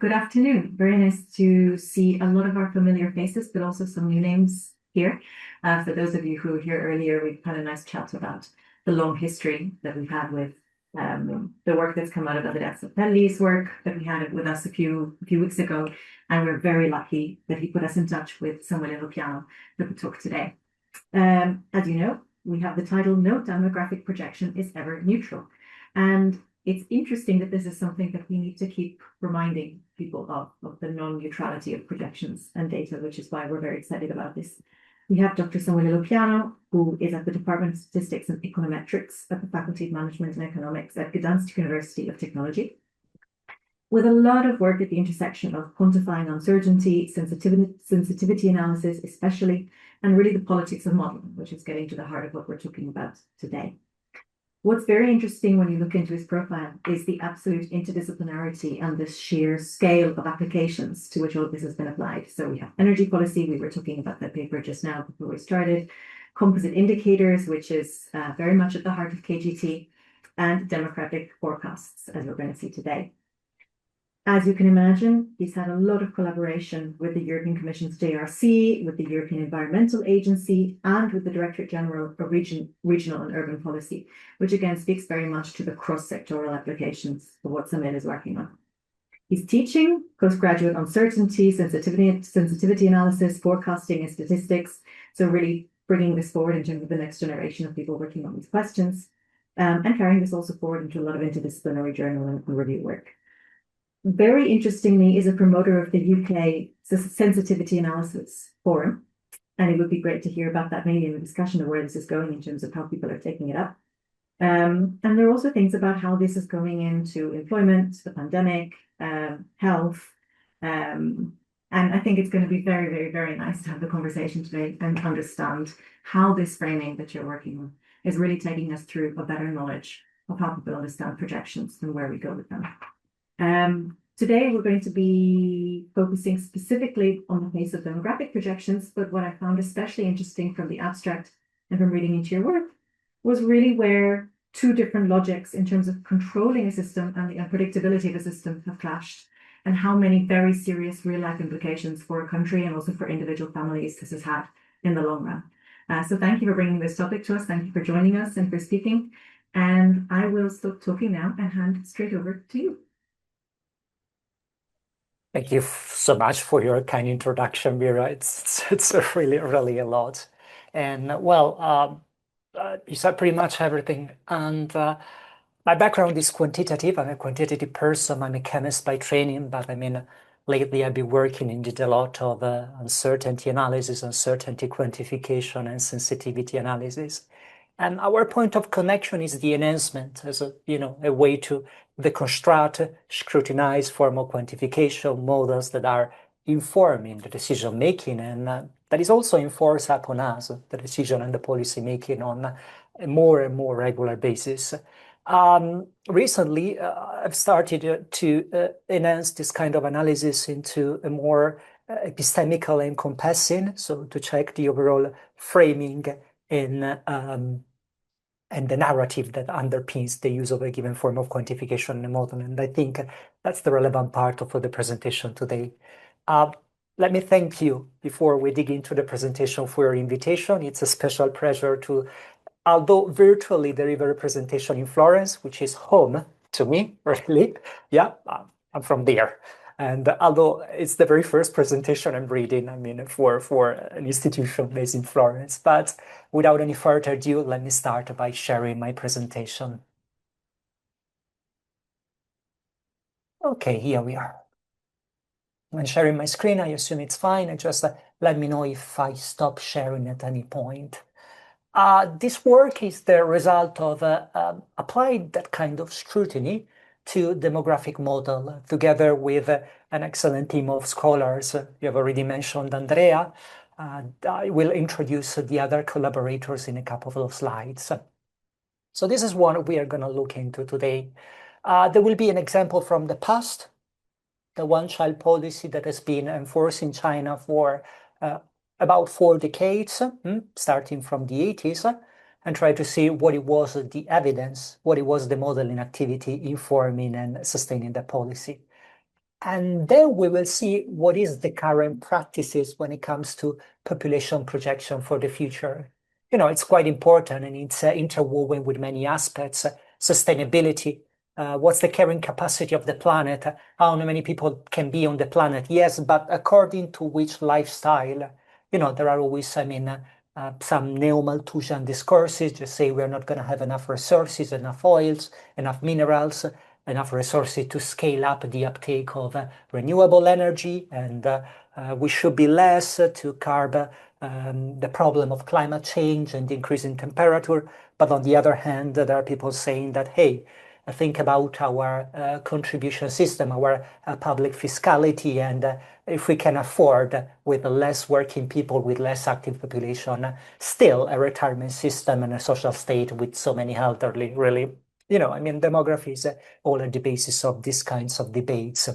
Good afternoon. Very nice to see a lot of our familiar faces, but also some new names here. For those of you who were here earlier, we've had a nice chat about the long history that we've had with the work that's come out of Elliot Pelli's work that we had with us a few weeks ago. And we're very lucky that he put us in touch with Samuele Lopiano for the talk today. As you know, we have the title, No Demographic Projection is Ever Neutral. And it's interesting that this is something that we need to keep reminding people of the non-neutrality of projections and data, which is why we're very excited about this. We have Dr. Samuele Lopiano, who is at the Department of Statistics and Econometrics at the Faculty of Management and Economics at Gdansk University of Technology, with a lot of work at the intersection of quantifying uncertainty, sensitivity analysis, especially, and really the politics of modeling, which is getting to the heart of what we're talking about today. What's very interesting when you look into his profile is the absolute interdisciplinarity and the sheer scale of applications to which all of this has been applied. So we have energy policy, we were talking about that paper just now before we started, composite indicators, which is very much at the heart of KGT, and demographic forecasts, as we're going to see today. As you can imagine, he's had a lot of collaboration with the European Commission's JRC, with the European Environmental Agency, and with the Directorate General of Regional and Urban Policy, which again speaks very much to the cross-sectoral applications of what Samuele is working on. He's teaching postgraduate uncertainty, sensitivity analysis, forecasting, and statistics. So really bringing this forward in terms of the next generation of people working on these questions, and carrying this also forward into a lot of interdisciplinary journal and review work. Very interestingly, is a promoter of the UK Sensitivity Analysis Forum, and it would be great to hear about that, maybe in the discussion of where this is going in terms of how people are taking it up. And there are also things about how this is going into employment, the pandemic, health, and I think it's going to be very, very, very nice to have the conversation today and understand how this framing that you're working on is really taking us through a better knowledge of how people understand projections and where we go with them. Today, we're going to be focusing specifically on the case of demographic projections, but what I found especially interesting from the abstract and from reading into your work was really where two different logics in terms of controlling a system and the unpredictability of a system have clashed, and how many very serious real-life implications for a country and also for individual families this has had in the long run. So thank you for bringing this topic to us. Thank you for joining us and for speaking. And I will stop talking now and hand straight over to you. Thank you so much for your kind introduction, Mira. It's really a lot. And well, you said pretty much everything. And my background is quantitative. I'm a quantitative person. I'm a chemist by training, but I mean, lately I've been working indeed a lot of uncertainty analysis, uncertainty quantification, and sensitivity analysis. And our point of connection is the enhancement as a way to deconstruct, scrutinize formal quantification models that are informing the decision making, and that is also enforced upon us, the decision and the policy making on a more and more regular basis. Recently, I've started to enhance this kind of analysis into a more epistemical encompassing, so to check the overall framing and the narrative that underpins the use of a given form of quantification in a model. And I think that's the relevant part of the presentation today. Let me thank you before we dig into the presentation for your invitation. It's a special pleasure to, although virtually deliver a presentation in Florence, which is home to me, really. Yeah, I'm from there. And although it's the very first presentation I'm reading, I mean, for an institution based in Florence. But without any further ado, let me start by sharing my presentation. Okay, here we are. I'm sharing my screen. I assume it's fine. And just let me know if I stop sharing at any point. This work is the result of applied that kind of scrutiny to demographic model together with an excellent team of scholars. You have already mentioned Andrea. I will introduce the other collaborators in a couple of slides. So this is one we are going to look into today. There will be an example from the past, the one-child policy that has been enforced in China for about 4 decades, starting from the 80s, and try to see what it was the evidence, what it was the modeling activity informing and sustaining the policy. And then we will see what is the current practices when it comes to population projection for the future. It's quite important and it's interwoven with many aspects. Sustainability, what's the carrying capacity of the planet? How many people can be on the planet? Yes, but according to which lifestyle? There are always, some neo-Malthusian discourses just say we're not going to have enough resources, enough oils, enough minerals, enough resources to scale up the uptake of renewable energy, and we should be less to curb the problem of climate change and increasing temperature. But on the other hand, there are people saying that, hey, think about our contribution system, our public fiscality, and if we can afford with less working people, with less active population, still a retirement system and a social state with so many elderly, really, demography is all at the basis of these kinds of debates.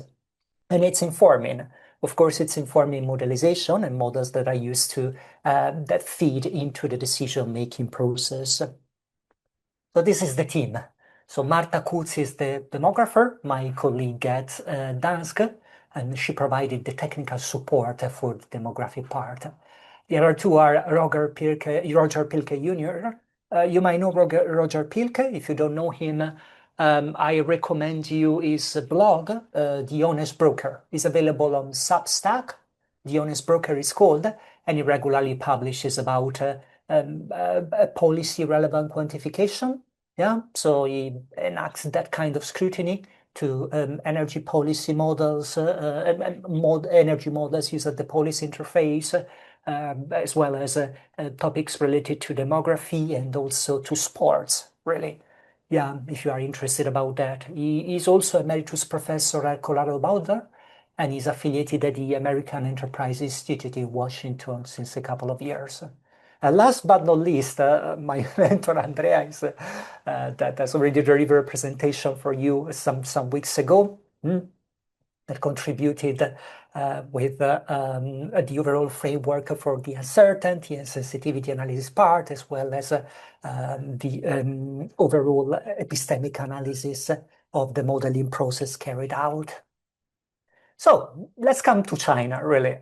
And it's informing. Of course, it's informing modelization and models that are used to, that feed into the decision-making process. So this is the team. So Marta Kutz is the demographer, my colleague at Danske, and she provided the technical support for the demographic part. The other two are Roger Pilke Jr. You might know Roger Pilke. If you don't know him, I recommend you his blog, The Honest Broker. It's available on Substack. The Honest Broker is called, and he regularly publishes about policy relevant quantification. Yeah, so he enacts that kind of scrutiny to energy policy models, energy models used at the policy interface, as well as topics related to demography and also to sports, really. Yeah, if you are interested about that. He is also emeritus professor at Colorado Boulder, and he's affiliated at the American Enterprise Institute in Washington since a couple of years. Last but not least, my mentor Andrea is that has already delivered a presentation for you some weeks ago. That contributed with the overall framework for the uncertainty and sensitivity analysis part, as well as the overall epistemic analysis of the modeling process carried out. So let's come to China, really.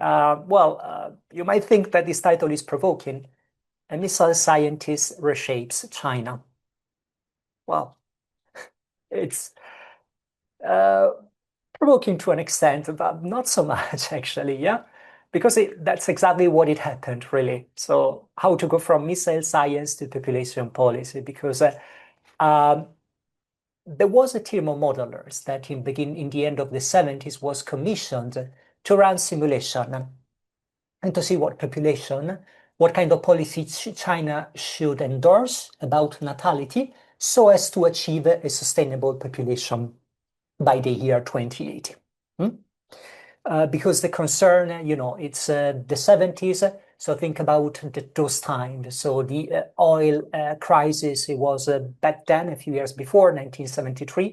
You might think that this title is provoking. A missile scientist reshapes China. Well, it's provoking to an extent, but not so much actually, yeah? Because that's exactly what it happened, really. So how to go from missile science to population policy, because there was a team of modelers that in the end of the 70s was commissioned to run simulation and to see what kind of policy China should endorse about natality so as to achieve a sustainable population by the year 2080. Because the concern, it's the 70s, so think about those times. So the oil crisis, it was back then, a few years before, 1973.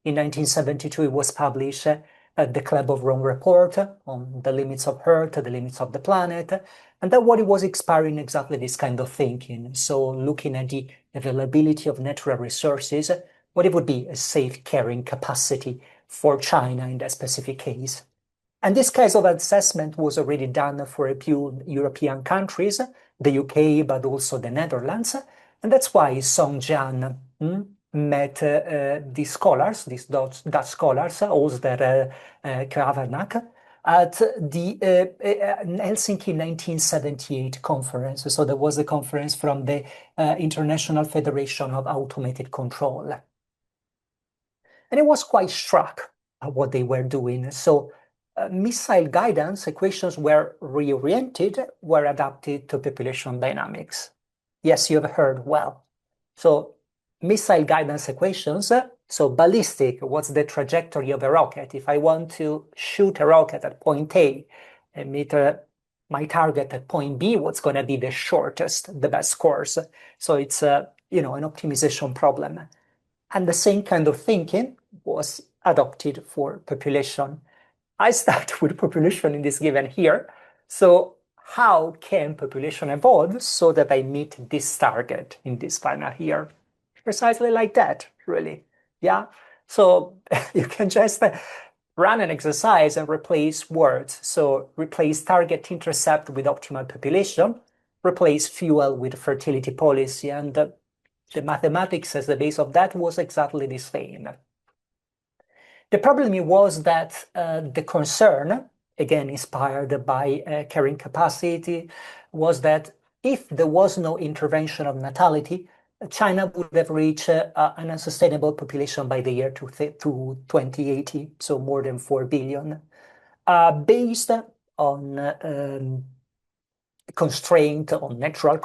In 1972, it was published the Club of Rome report on the limits of Earth, the limits of the planet. And that what it was inspiring exactly this kind of thinking. So looking at the availability of natural resources, what it would be a safe carrying capacity for China in that specific case. And this kind of assessment was already done for a few European countries, the UK, but also the Netherlands. And that's why Song Jian met these scholars, these Dutch scholars, Olsder Kravenack, at the Helsinki 1978 conference. So there was a conference from the International Federation of Automated Control. And I was quite struck at what they were doing. So missile guidance equations were reoriented, were adapted to population dynamics. Yes, you have heard well. So missile guidance equations, so ballistic, what's the trajectory of a rocket? If I want to shoot a rocket at point A and meet my target at point B, what's going to be the shortest, the best course? So it's an optimization problem. And the same kind of thinking was adopted for population. I start with population in this given here. So how can population evolve so that I meet this target in this final here? Precisely like that, really. Yeah. So you can just run an exercise and replace words. So replace target intercept with optimal population, replace fuel with fertility policy. And the mathematics as the base of that was exactly the same. The problem was that the concern, again inspired by carrying capacity, was that if there was no intervention of natality, China would have reached an unsustainable population by the year to 2080, so more than 4 billion, based on constraint, on natural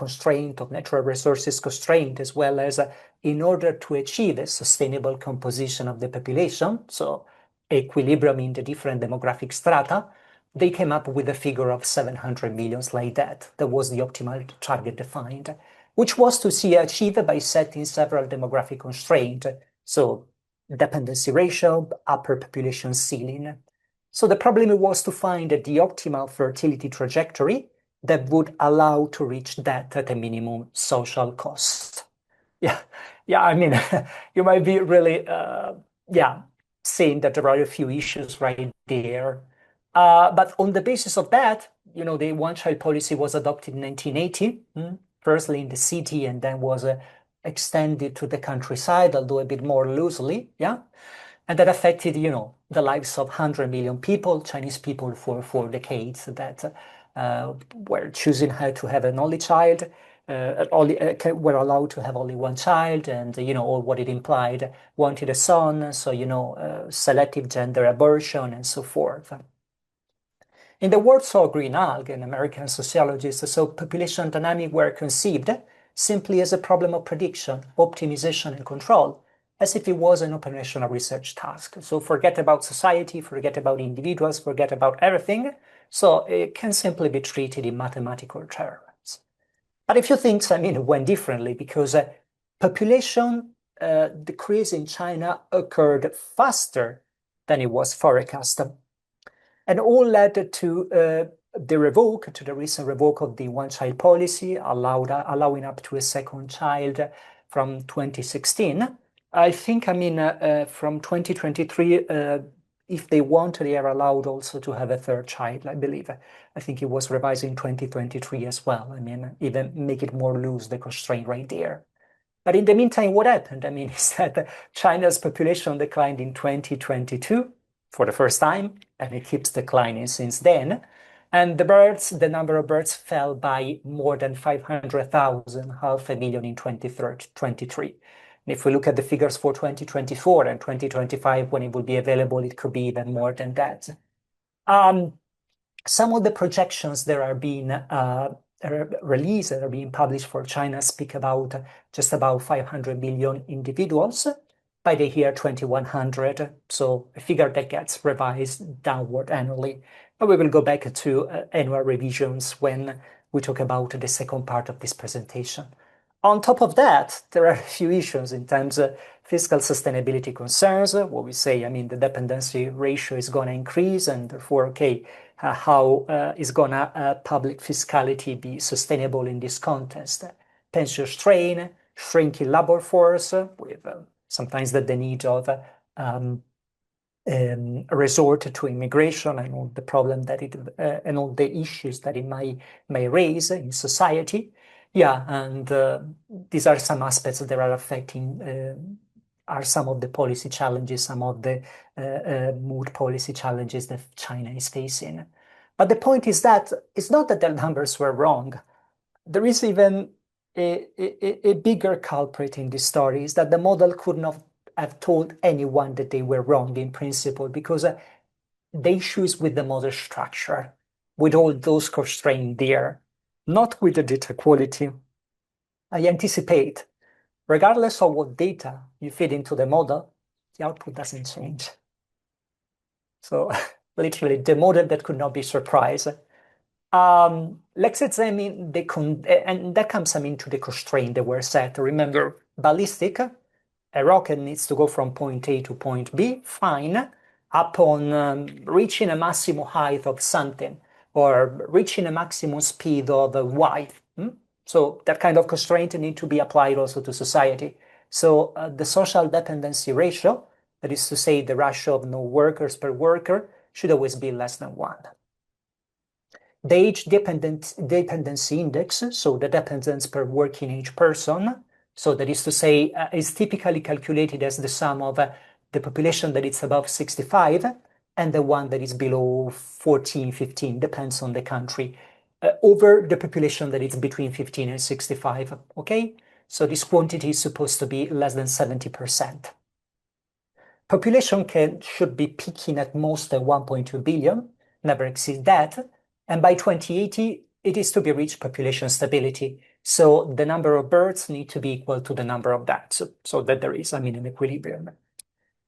resources constraint, as well as in order to achieve a sustainable composition of the population, so equilibrium in the different demographic strata, they came up with a figure of 700 millions like that. That was the optimal target defined, which was to see achieved by setting several demographic constraints, so dependency ratio, upper population ceiling. So the problem was to find the optimal fertility trajectory that would allow to reach that at a minimum social cost. Yeah, yeah. I mean, you might be really, yeah, saying that there are a few issues right there. But on the basis of that, the one-child policy was adopted in 1980, firstly in the city, and then was extended to the countryside, although a bit more loosely. Yeah. And that affected, the lives of 100 million people, Chinese people for decades that were choosing how to have an only child, were allowed to have only one child, and, all what it implied, wanted a son, so, selective gender abortion and so forth. In the words of Greenhalgh, an American sociologist, so population dynamics were conceived simply as a problem of prediction, optimization, and control, as if it was an operational research task. So forget about society, forget about individuals, forget about everything. So it can simply be treated in mathematical terms. But a few things, went differently because population decrease in China occurred faster than it was forecast. And all led to the recent revoke of the one-child policy, allowing up to a second child from 2016. I think, from 2023, if they want, they are allowed also to have a third child, I believe. I think it was revised in 2023 as well. Even make it more loose, the constraint right there. But in the meantime, what happened? Is that China's population declined in 2022 for the first time, and it keeps declining since then. And the number of birds fell by more than 500,000, half a million in 2023. And if we look at the figures for 2024 and 2025, when it will be available, it could be even more than that. Some of the projections that are being released, that are being published for China, speak about just about 500 million individuals by the year 2100. So a figure that gets revised downward annually. But we will go back to annual revisions when we talk about the second part of this presentation. On top of that, there are a few issues in terms of fiscal sustainability concerns. What we say, the dependency ratio is going to increase, and therefore, okay, how is going to public fiscality be sustainable in this context? Pension strain, shrinking labor force, with sometimes the need of resort to immigration and all the problem that it and all the issues that it may raise in society. Yeah, and these are some aspects that are affecting, are some of the policy challenges, some of the mood policy challenges that China is facing. But the point is that it's not that their numbers were wrong. There is even a bigger culprit in this story, is that the model could not have told anyone that they were wrong in principle, because the issue is with the model structure, with all those constraints there, not with the data quality. I anticipate, regardless of what data you feed into the model, the output doesn't change. So literally, the model that could not be surprised. Let's examine and that comes to the constraint that were set. Remember, ballistic, a rocket needs to go from point A to point B, fine, upon reaching a maximum height of something, or reaching a maximum speed of y. So that kind of constraint need to be applied also to society. So the social dependency ratio That is to say, the ratio of no workers per worker should always be less than 1. The age dependency index, so the dependence per working age person, so that is to say, is typically calculated as the sum of the population that is above 65 and the one that is below 14, 15, depends on the country, over the population that is between 15 and 65, okay? So this quantity is supposed to be less than 70%. Population should be peaking at most at 1.2 billion, never exceed that, and by 2080, it is to be reached population stability. So the number of births need to be equal to the number of deaths, so that there is, an equilibrium.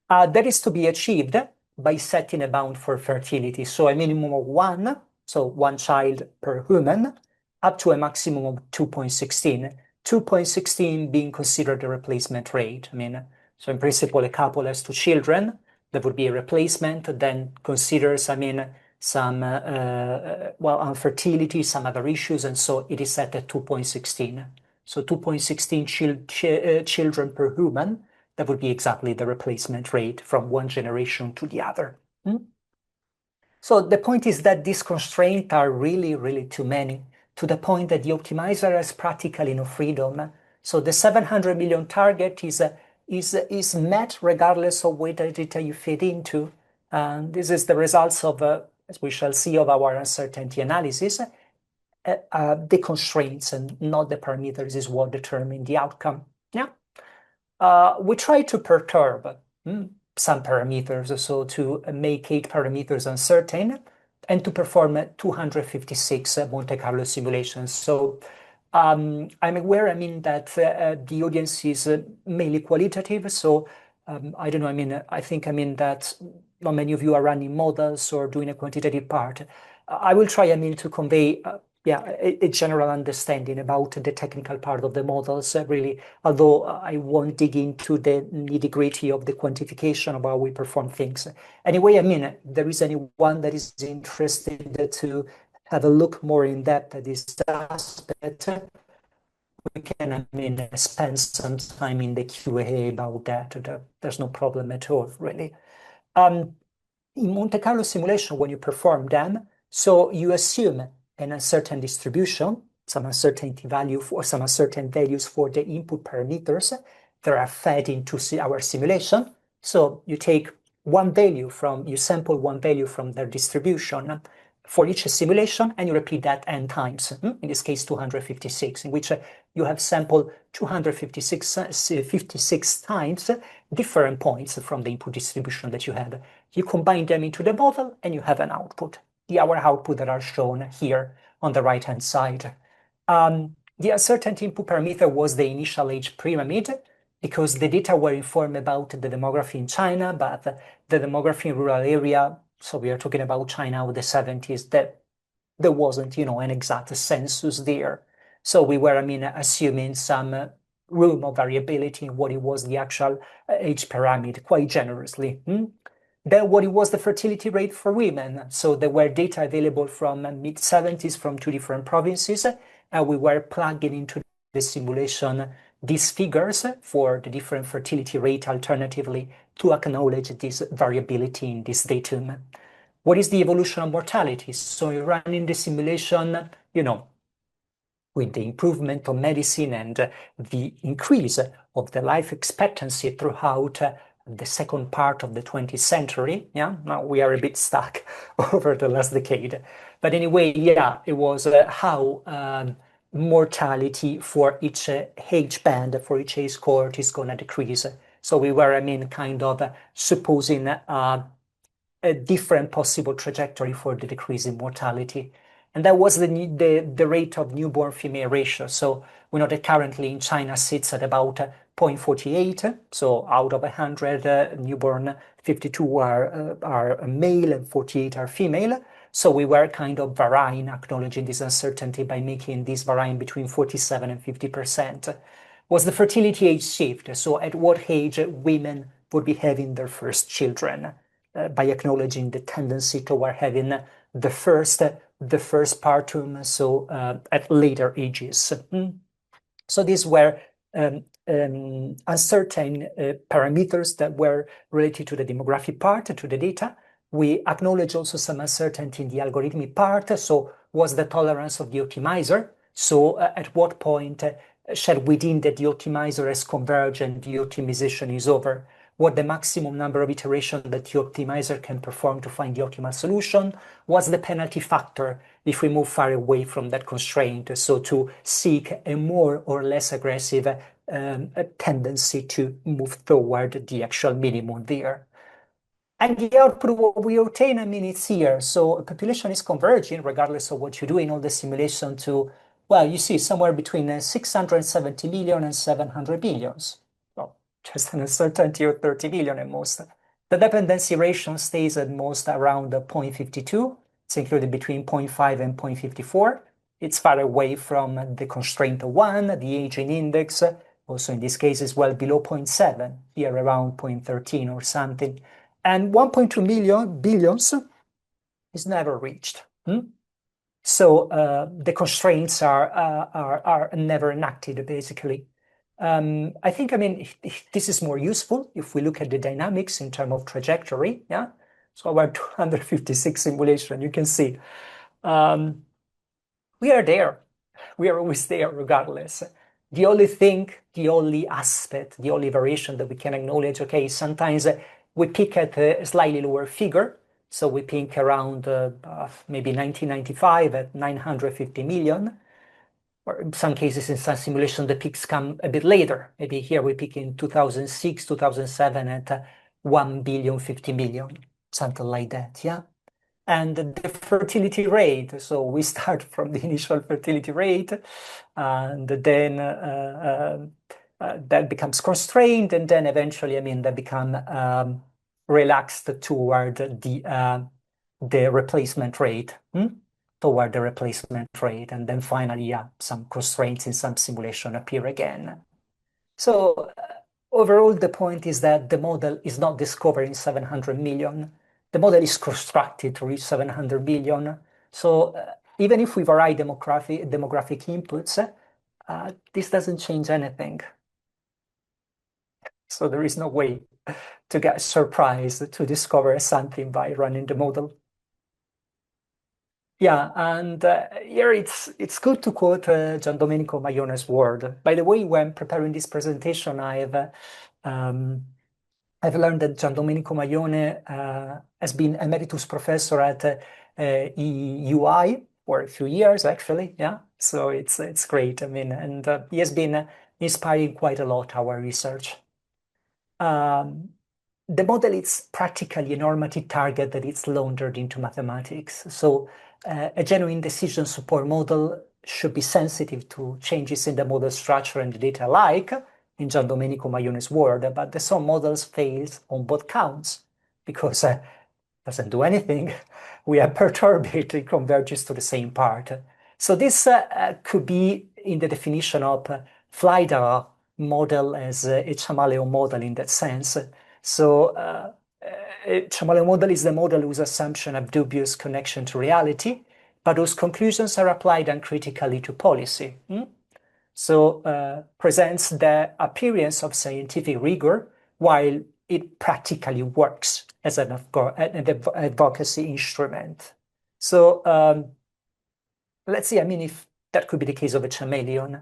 That is to be achieved by setting a bound for fertility, so a minimum of 1, so 1 child per human, up to a maximum of 2.16. 2.16 being considered a replacement rate. So in principle, a couple has 2 children, that would be a replacement, then considers, some, infertility, some other issues, and so it is set at 2.16. So 2.16 children per human, that would be exactly the replacement rate from one generation to the other. So the point is that these constraints are really, really too many, to the point that the optimizer has practically no freedom. So the 700 million target is met regardless of whether data you feed into. This is the results of, as we shall see, of our uncertainty analysis. The constraints and not the parameters is what determine the outcome. Yeah. We try to perturb some parameters, so to make 8 parameters uncertain, and to perform 256 Monte Carlo simulations. So I'm aware, that the audience is mainly qualitative, so I don't know, I think, that not many of you are running models or doing a quantitative part. I will try, to convey a general understanding about the technical part of the models, really, although I won't dig into the nitty-gritty of the quantification of how we perform things. Anyway, there is anyone that is interested to have a look more in depth at this aspect, we can, spend some time in the Q&A about that. There's no problem at all, really. In Monte Carlo simulation, when you perform them, so you assume an uncertain distribution, some uncertainty value for some uncertain values for the input parameters that are fed into our simulation. So you take you sample one value from their distribution for each simulation, and you repeat that n times, in this case 256, in which you have sampled 256 times different points from the input distribution that you have. You combine them into the model and you have an output. Our output that are shown here on the right-hand side. The uncertainty input parameter was the initial age pyramid, because the data were informed about the demography in China, but the demography in rural area, so we are talking about China of the 70s, that there wasn't, an exact census there. So we were, assuming some room of variability in what it was the actual age pyramid, quite generously. Then what it was the fertility rate for women. So there were data available from mid-70s from 2 different provinces, and we were plugging into the simulation these figures for the different fertility rate alternatively to acknowledge this variability in this datum. What is the evolution of mortality? So you're running the simulation, with the improvement of medicine and the increase of the life expectancy throughout the second part of the 20th century. Yeah, now we are a bit stuck over the last decade. But anyway, it was how mortality for each age band, for each age cohort is going to decrease. So we were, kind of supposing a different possible trajectory for the decrease in mortality. And that was the rate of newborn female ratio. So we know that currently in China sits at about 0.48. So out of 100 newborn, 52 are male and 48 are female. So we were kind of varying, acknowledging this uncertainty by making this varying between 47 and 50%. Was the fertility age shift? So at what age women would be having their first children? By acknowledging the tendency toward having the first partum, so at later ages. So these were uncertain parameters that were related to the demographic part, to the data. We acknowledge also some uncertainty in the algorithmic part. So what's the tolerance of the optimizer? So at what point shall we deem that the optimizer has converged and the optimization is over? What the maximum number of iterations that the optimizer can perform to find the optimal solution? What's the penalty factor if we move far away from that constraint? So to seek a more or less aggressive a tendency to move toward the actual minimum there. And the output, what we obtain, I mean, it's here. So a population is converging regardless of what you do in all the simulation to, well, you see somewhere between 670 million and 700 billions. Well, just an uncertainty of 30 billion at most. The dependency ratio stays at most around 0.52. It's included between 0.5 and 0.54. It's far away from the constraint of 1, the aging index, also in this case is well below 0.7, here around 0.13 or something. And 1.2 million billions is never reached. So the constraints are never enacted, basically. I think, I mean, this is more useful if we look at the dynamics in terms of trajectory. Yeah. So our 256 simulation, you can see we are there. We are always there regardless. The only thing, the only aspect, the only variation that we can acknowledge, okay, sometimes we peak at a slightly lower figure. So we peak around maybe 1995 at 950 million. Or in some cases, in some simulation, the peaks come a bit later. Maybe here we peak in 2006, 2007 at 1 billion 50 million, something like that, yeah? And the fertility rate. So we start from the initial fertility rate, and then that becomes constrained, and then eventually, I mean, that become relaxed toward the replacement rate, toward the replacement rate, and then finally, yeah, some constraints in some simulation appear again. So overall, the point is that the model is not discovered in 700 million. The model is constructed to reach 700 billion. So even if we vary demographic inputs, this doesn't change anything. So there is no way to get surprised to discover something by running the model. Yeah, and here it's good to quote Gian Domenico Maione's word. By the way, when preparing this presentation, I've learned that Gian Domenico Maione has been emeritus professor at UI for a few years, actually. Yeah, so it's great. I mean, and he has been inspiring quite a lot our research. The model is practically a normative target that is laundered into mathematics. So a genuine decision support model should be sensitive to changes in the model structure and the data alike, in Gian Domenico Maione's word, but the sum models fails on both counts because it doesn't do anything. We are perturbed, it converges to the same part. So this could be in the definition of Flydara model as a chameleon model in that sense. So a chameleon model is the model whose assumption have dubious connection to reality, but whose conclusions are applied uncritically to policy. So presents the appearance of scientific rigor while it practically works as an advocacy instrument. So let's see, I mean, if that could be the case of a chameleon.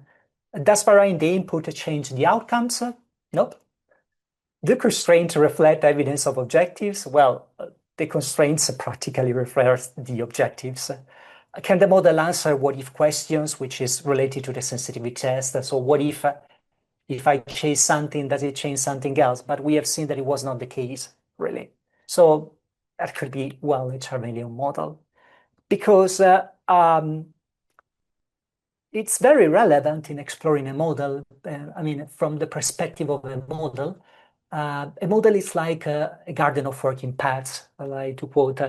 Does varying the input change the outcomes? Nope. Do constraints reflect evidence of objectives? Well, the constraints practically reflect the objectives. Can the model answer what-if questions, which is related to the sensitivity test? So what if I change something, does it change something else? But we have seen that it was not the case, really. So that could be, well, a chameleon model. Because it's very relevant in exploring a model. I mean, from the perspective of a model is like a garden of working paths, like to quote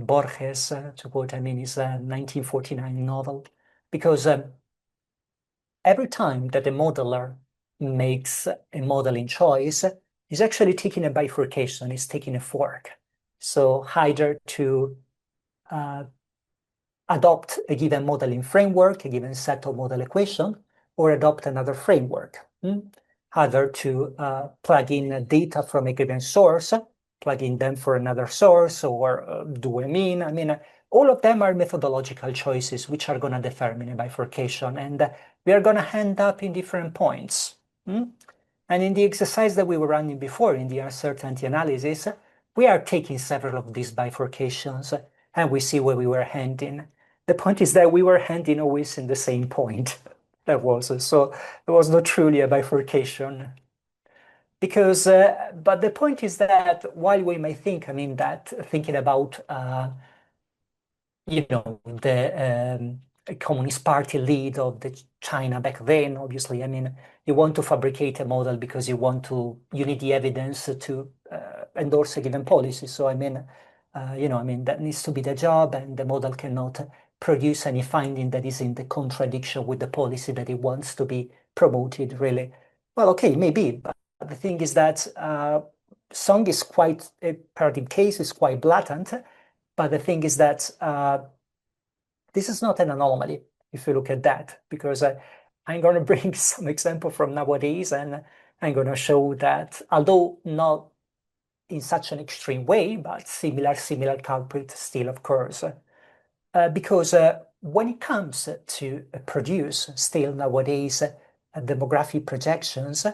Borges, to quote, I mean, his 1949 novel. Because every time that a modeler makes a modeling choice, he's actually taking a bifurcation, he's taking a fork. So either to adopt a given modeling framework, a given set of model equation, or adopt another framework. Either to plug in data from a given source, plug in them for another source, or do a mean. I mean, all of them are methodological choices which are going to determine a bifurcation, and we are going to end up in different points. And in the exercise that we were running before, in the uncertainty analysis, we are taking several of these bifurcations and we see where we were heading. The point is that we were heading always in the same point. So it was not truly a bifurcation. Because, but the point is that while we may think, I mean, that thinking about the Communist Party lead of the China back then, obviously, I mean, you want to fabricate a model because you need the evidence to endorse a given policy. So, I mean, I mean, that needs to be the job, and the model cannot produce any finding that is in the contradiction with the policy that it wants to be promoted, really. Well, okay, maybe, but the thing is that Song is quite, a paradigm case is quite blatant, but the thing is that this is not an anomaly, if you look at that, because I'm going to bring some example from nowadays, and I'm going to show that, although not in such an extreme way, but similar culprit still occurs. Because when it comes to produce still nowadays demographic projections,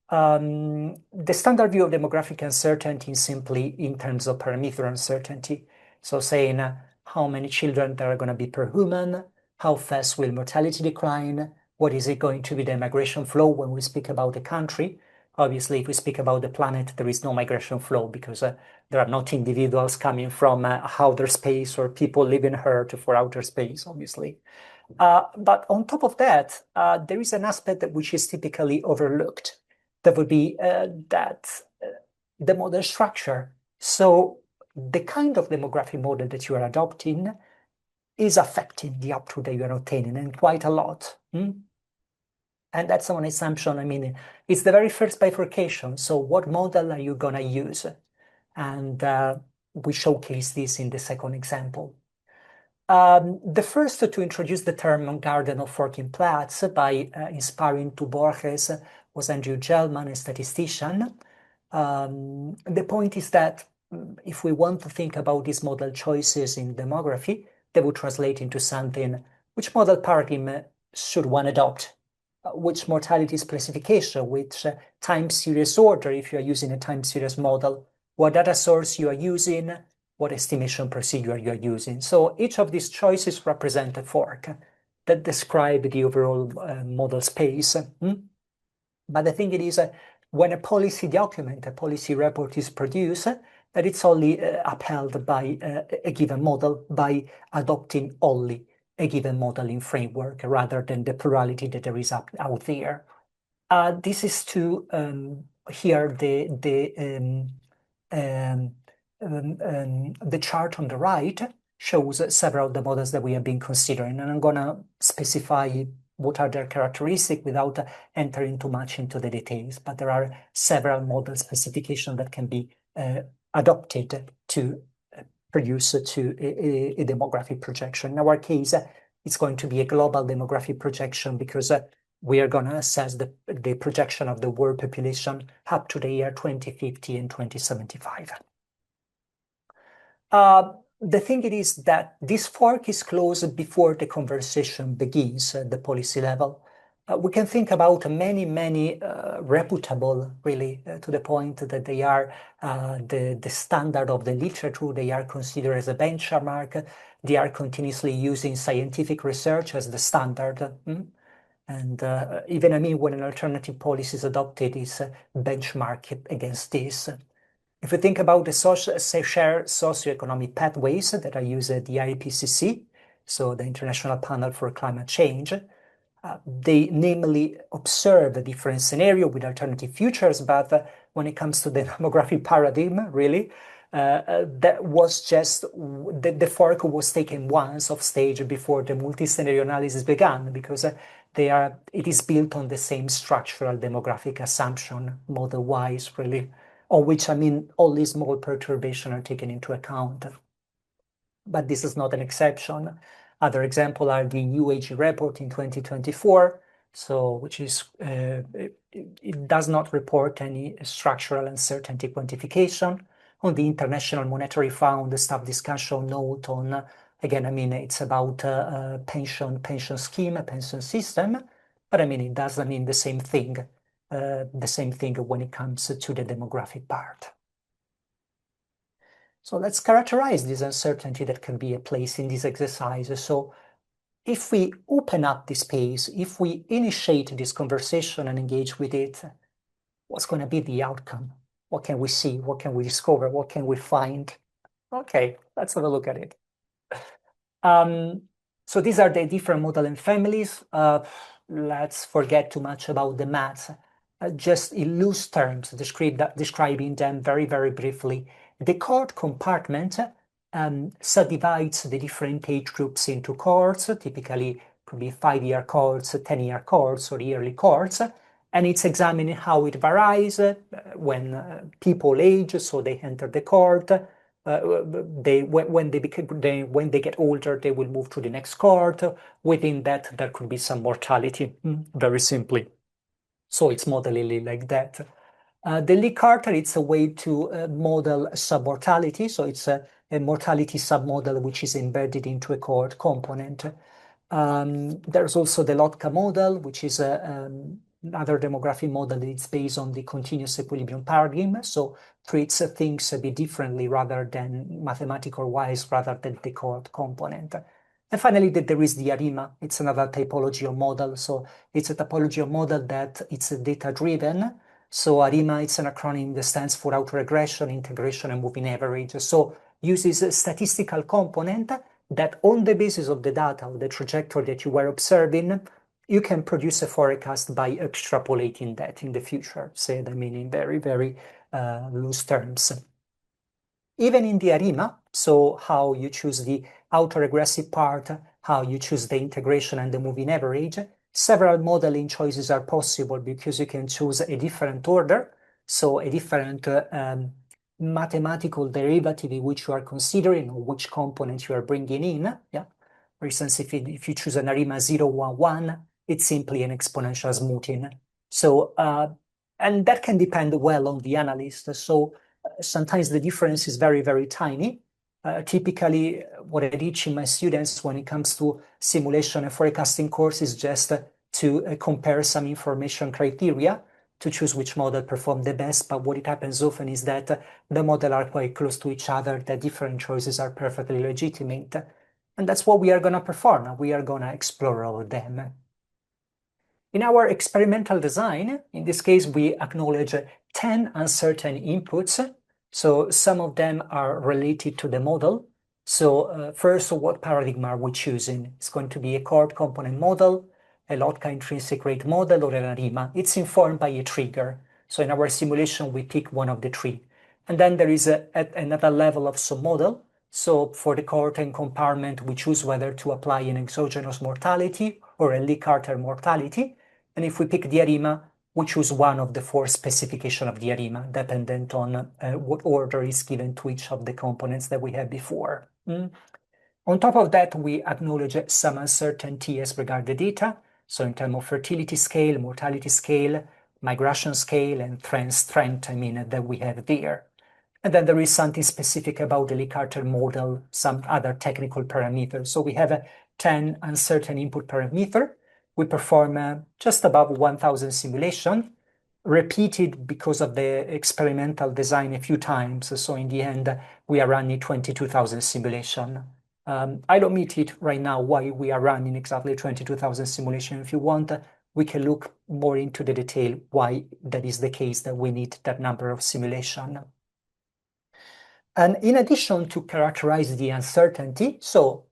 the standard view of demographic uncertainty is simply in terms of parameter uncertainty. So saying how many children there are going to be per human, how fast will mortality decline, what is it going to be the migration flow when we speak about a country. Obviously, if we speak about the planet, there is no migration flow because there are not individuals coming from outer space or people leaving Earth for outer space, obviously. But on top of that, there is an aspect which is typically overlooked. That would be the model structure. So the kind of demographic model that you are adopting is affecting the output that you are obtaining, and quite a lot. And that's one assumption. I mean, it's the very first bifurcation. So what model are you going to use? And we showcase this in the second example. The first to introduce the term garden of forking plats by inspiring to Borges was Andrew Gelman, a statistician. The point is that if we want to think about these model choices in demography, they would translate into something: which model paradigm should one adopt? Which mortality classification, which time series order if you are using a time series model, what data source you are using, what estimation procedure you are using. So each of these choices represent a fork that describe the overall model space. But the thing is, when a policy document, a policy report is produced, that it's only upheld by a given model by adopting only a given modeling framework rather than the plurality that there is out there. This is to here the chart on the right shows several of the models that we have been considering, and I'm gonna specify what are their characteristics without entering too much into the details. But there are several model specifications that can be adopted to produce to a demographic projection. In our case, it's going to be a global demographic projection because we are going to assess the projection of the world population up to the year 2050 and 2075. The thing is that this fork is closed before the conversation begins at the policy level. We can think about many reputable, really, to the point that they are the standard of the literature. They are considered as a benchmark. They are continuously using scientific research as the standard. And even, I mean, when an alternative policy is adopted, it's benchmarked against this. If we think about the shared socioeconomic pathways that are used at the IPCC, so the International Panel for Climate Change, they namely observe a different scenario with alternative futures, but when it comes to the demographic paradigm, really, that was just the fork was taken once off stage before the multi-scenario analysis began, because it is built on the same structural demographic assumption, model-wise, really, on which, I mean, all these small perturbations are taken into account. But this is not an exception. Other examples are the UAG report in 2024, So which is, it does not report any structural uncertainty quantification. On the International Monetary Fund, the staff discussion note on, again, I mean, it's about pension scheme, a pension system, but I mean, it doesn't mean the same thing when it comes to the demographic part. So let's characterize this uncertainty that can be a place in this exercise. So if we open up this space, if we initiate this conversation and engage with it, what's going to be the outcome? What can we see? What can we discover? What can we find? Okay, let's have a look at it. So these are the different model and families. Let's forget too much about the math. Just in loose terms, describing them very, very briefly. The cohort compartment subdivides the different age groups into cohorts, typically could be 5-year cohorts, 10-year cohorts, or yearly cohorts, and it's examining how it varies when people age, so they enter the cohort. When they get older, they will move to the next cohort. Within that, there could be some mortality, very simply. So it's modeling like that. The Lee Carter, it's a way to model submortality. So it's a mortality submodel which is embedded into a cohort component. There's also the Lotka model, which is another demographic model that is based on the continuous equilibrium paradigm. So treats things a bit differently rather than mathematical wise, rather than the cohort component. And finally, there is the ARIMA. It's another typology of model. So it's a typology of model that it's data-driven. So ARIMA, it's an acronym that stands for autoregression, integration, and moving average. So uses a statistical component that on the basis of the data, of the trajectory that you were observing, you can produce a forecast by extrapolating that in the future, said, I mean, in very, very loose terms. Even in the ARIMA, so how you choose the autoregressive part, how you choose the integration and the moving average, several modeling choices are possible because you can choose a different order, so a different mathematical derivative in which you are considering or which component you are bringing in. Yeah. For instance, if you choose an ARIMA 0, 1, 1, it's simply an exponential smoothing. So, and that can depend well on the analyst. So sometimes the difference is very, very tiny. Typically, what I teach in my students when it comes to simulation and forecasting course is just to compare some information criteria to choose which model performed the best. But what it happens often is that the models are quite close to each other, the different choices are perfectly legitimate. And that's what we are going to perform. We are going to explore all of them. In our experimental design, in this case, we acknowledge 10 uncertain inputs. So some of them are related to the model. So first, what paradigm are we choosing? It's going to be a cohort component model, a Lotka intrinsic rate model, or an ARIMA. It's informed by a trigger. So in our simulation, we pick one of the three. And then there is another level of submodel. So for the cohort and compartment, we choose whether to apply an exogenous mortality or a Lee Carter mortality. And if we pick the ARIMA, we choose one of the 4 specifications of the ARIMA, dependent on what order is given to each of the components that we had before. On top of that, we acknowledge some uncertainty as regards the data. So in terms of fertility scale, mortality scale, migration scale, and trend strength, I mean, that we have there. And then there is something specific about the Lee Carter model, some other technical parameters. So we have 10 uncertain input parameter. We perform just above 1,000 simulation, repeated because of the experimental design a few times. So in the end, we are running 22,000 simulation. I don't meet it right now why we are running exactly 22,000 simulation. If you want, we can look more into the detail why that is the case, that we need that number of simulation. And in addition to characterize the uncertainty, so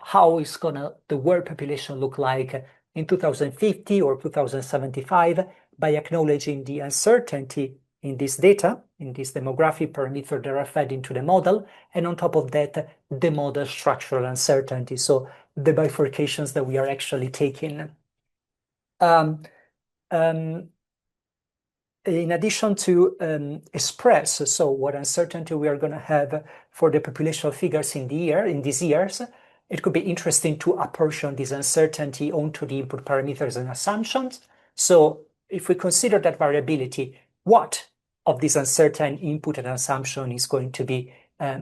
how is the world population look like in 2050 or 2075 by acknowledging the uncertainty in this data, in this demographic parameter that are fed into the model, and on top of that, the model structural uncertainty, so the bifurcations that we are actually taking. In addition to express, so what uncertainty we are going to have for the population figures in these years, it could be interesting to apportion this uncertainty onto the input parameters and assumptions. So if we consider that variability, what of this uncertain input and assumption is going to be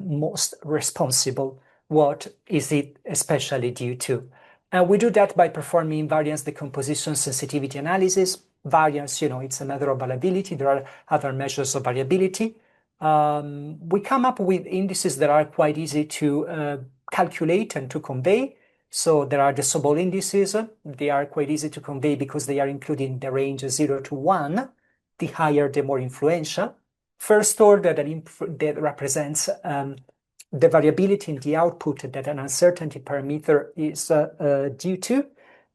most responsible? What is it especially due to? And we do that by performing variance decomposition sensitivity analysis. Variance, it's a matter of variability. There are other measures of variability. We come up with indices that are quite easy to calculate and to convey. So there are the Sobol indices. They are quite easy to convey because they are included in the range 0 to 1. The higher, the more influential. First order that represents the variability in the output that an uncertainty parameter is due to,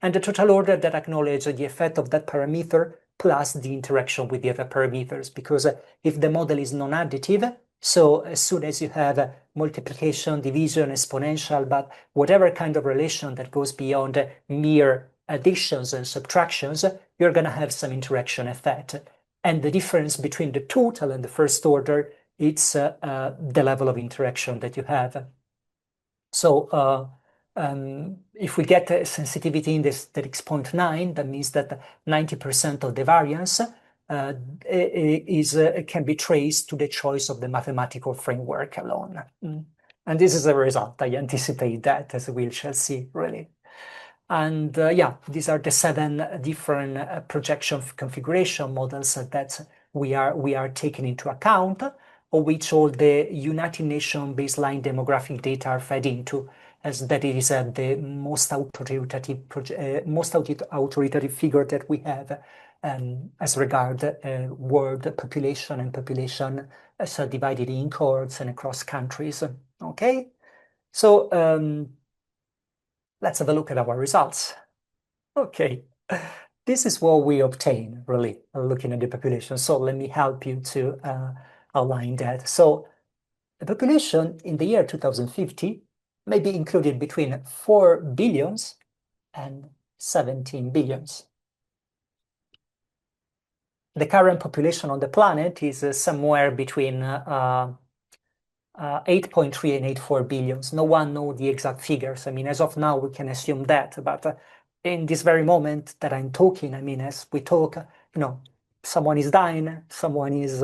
and the total order that acknowledges the effect of that parameter plus the interaction with the other parameters. Because if the model is non-additive, so as soon as you have multiplication, division, exponential, but whatever kind of relation that goes beyond mere additions and subtractions, you're going to have some interaction effect. And the difference between the total and the first order, it's the level of interaction that you have. So if we get a sensitivity index that is 0.9, that means that 90% of the variance can be traced to the choice of the mathematical framework alone. And this is a result. I anticipate that, as we shall see, really. And yeah, these are the 7 different projection configuration models that we are taking into account, of which all the United Nations baseline demographic data are fed into, as that is the most authoritative figure that we have as regard world population and population subdivided in cohorts and across countries. Okay, so let's have a look at our results. Okay, this is what we obtain, really, looking at the population. So let me help you to outline that. So the population in the year 2050 may be included between 4 billions and 17 billions. The current population on the planet is somewhere between 8.3 and 8.4 billions. No one knows the exact figures. I mean, as of now, we can assume that. But in this very moment that I'm talking, I mean, as we talk, someone is dying, someone is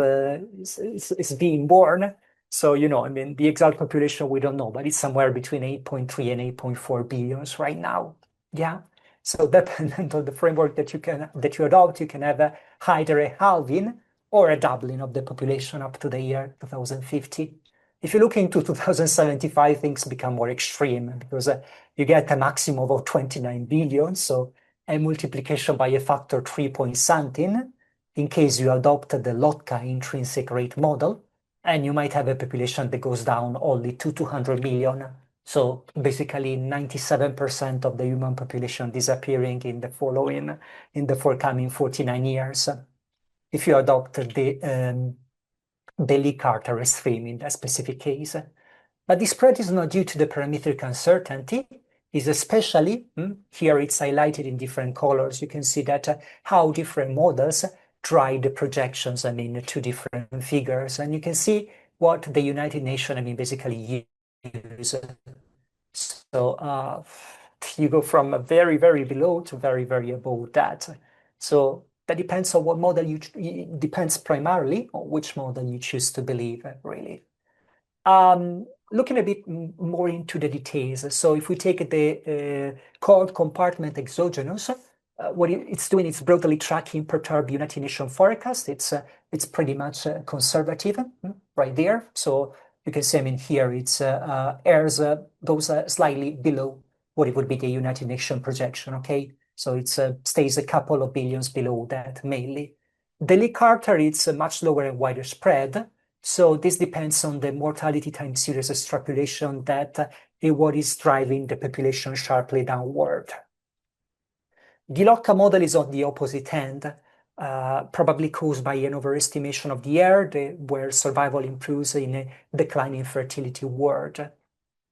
being born. So, I mean, the exact population, we don't know, but it's somewhere between 8.3 and 8.4 billions right now. Yeah. So dependent on the framework that you adopt, you can have either a halving or a doubling of the population up to the year 2050. If you look into 2075, things become more extreme because you get a maximum of 29 billion, so a multiplication by a factor 3 point something, in case you adopt the Lotka intrinsic rate model, and you might have a population that goes down only to 200 million. So basically 97% of the human population disappearing in the forthcoming 49 years. If you adopt the Lee-Carter stream in that specific case. But this spread is not due to the parametric uncertainty, is especially, here it's highlighted in different colors. You can see that how different models drive the projections, to different figures. And you can see what the United Nations, basically use. So you go from very, very below to very, very above that. So that depends on what model depends primarily on which model you choose to believe, really. Looking a bit more into the details. So if we take the cold compartment exogenous, what it's doing is broadly tracking perturbed United Nations forecast. It's pretty much conservative right there. So you can see, here it's airs goes slightly below what it would be the United Nations projection, okay? So it stays a couple of billions below that mainly. The Lee-Carter, it's a much lower and wider spread. So this depends on the mortality time series extrapolation that what is driving the population sharply downward. The Lotka model is on the opposite end, probably caused by an overestimation of the air, where survival improves in a declining fertility world.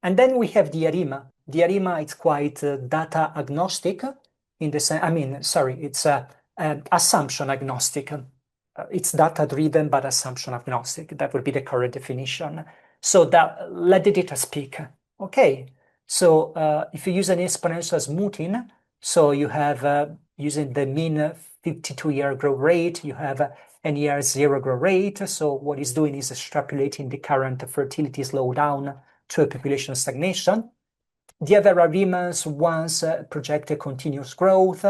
And then we have the ARIMA. The ARIMA is quite data agnostic in the sense, it's assumption agnostic. It's data driven, but assumption agnostic. That would be the correct definition. So let the data speak. Okay, So if you use an exponential smoothing, so you have using the mean 52-year growth rate, you have an year zero growth rate. So what it's doing is extrapolating the current fertility slowdown to a population stagnation. The other agreements once project a continuous growth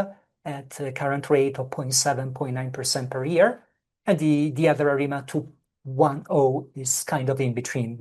at the current rate of 0.7, 0.9% per year. And the other agreement 2.10 is kind of in between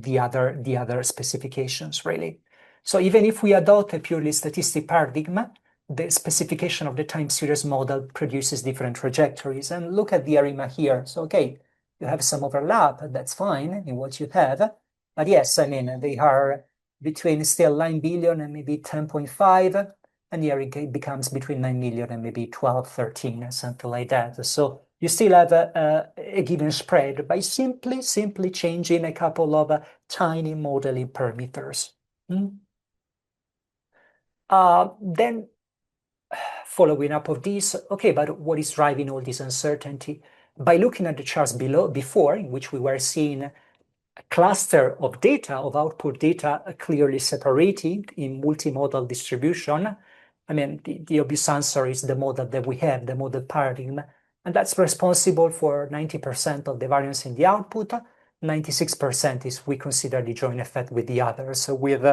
the other specifications, really. So even if we adopt a purely statistic paradigm, the specification of the time series model produces different trajectories. And look at the ARIMA here. So, okay, you have some overlap, that's fine in what you have. But yes, I mean, they are between still 9 billion and maybe 10.5, and here it becomes between 9 million and maybe 12, 13, something like that. So you still have a given spread by simply changing a couple of tiny modeling parameters. Then following up of this, okay, but what is driving all this uncertainty? By looking at the charts before, in which we were seeing a cluster of data, of output data, clearly separated in multimodal distribution, I mean, the obvious answer is the model that we have, the model paradigm, and that's responsible for 90% of the variance in the output. 96% is we consider the joint effect with the others. So with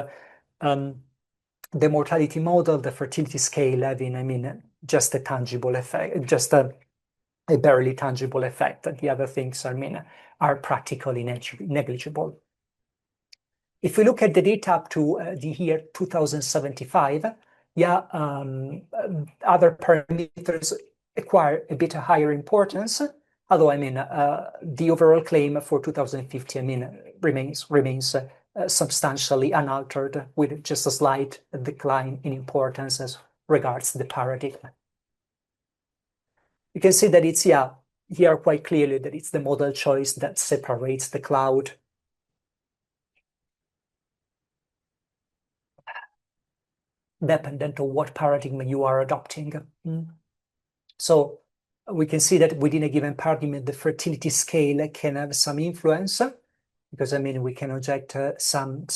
the mortality model, the fertility scale having, I mean, just a tangible effect, just a barely tangible effect. The other things, I mean, are practically negligible. If we look at the data up to the year 2075, yeah, other parameters acquire a bit higher importance. Although, I mean, the overall claim for 2050, I mean, remains substantially unaltered, with just a slight decline in importance as regards the paradigm. You can see that it's, yeah, here quite clearly that it's the model choice that separates the cloud. Dependent on what paradigm you are adopting. So we can see that within a given paradigm, the fertility scale can have some influence, because I mean, we can project some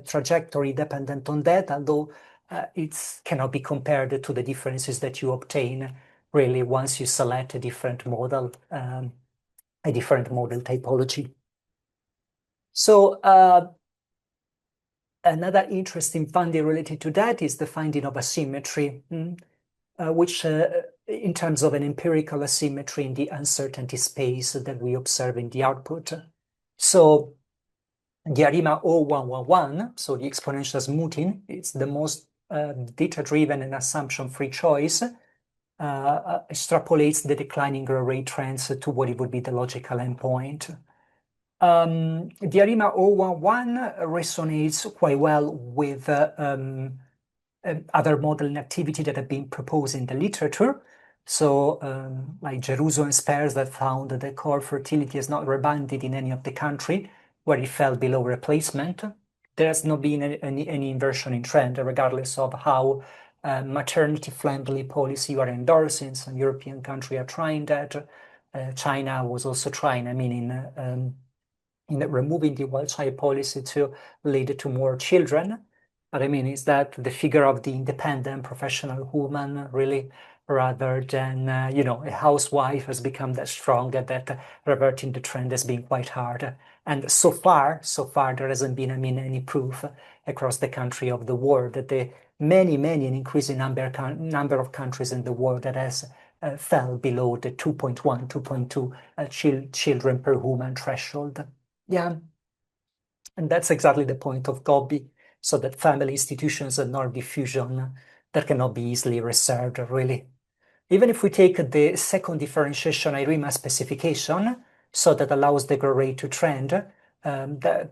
trajectory dependent on that, although it cannot be compared to the differences that you obtain really once you select a different model typology. So another interesting finding related to that is the finding of asymmetry, which in terms of an empirical asymmetry in the uncertainty space that we observe in the output. So the ARIMA 0111, so the exponential smoothing, it's the most data-driven and assumption-free choice, extrapolates the declining growth rate trends to what it would be the logical endpoint. The ARIMA 011 resonates quite well with other modeling activity that have been proposed in the literature. So like Geruso and Spears that found that the core fertility has not rebounded in any of the country where it fell below replacement. There has not been any inversion in trend, regardless of how maternity-friendly policy you are endorsing. Some European countries are trying that. China was also trying, I mean, in removing the one-child policy to lead to more children. But I mean, is that the figure of the independent professional woman really, rather than, a housewife has become that strong that reverting the trend has been quite hard. And so far, there hasn't been, I mean, any proof across the country of the world that the many, an increasing number of countries in the world that has fell below the 2.1, 2.2 children per woman threshold. Yeah, and that's exactly the point of GOBI, so that family institutions are not diffusion that cannot be easily reserved, really. Even if we take the second differentiation ARIMA specification, so that allows the growth rate to trend,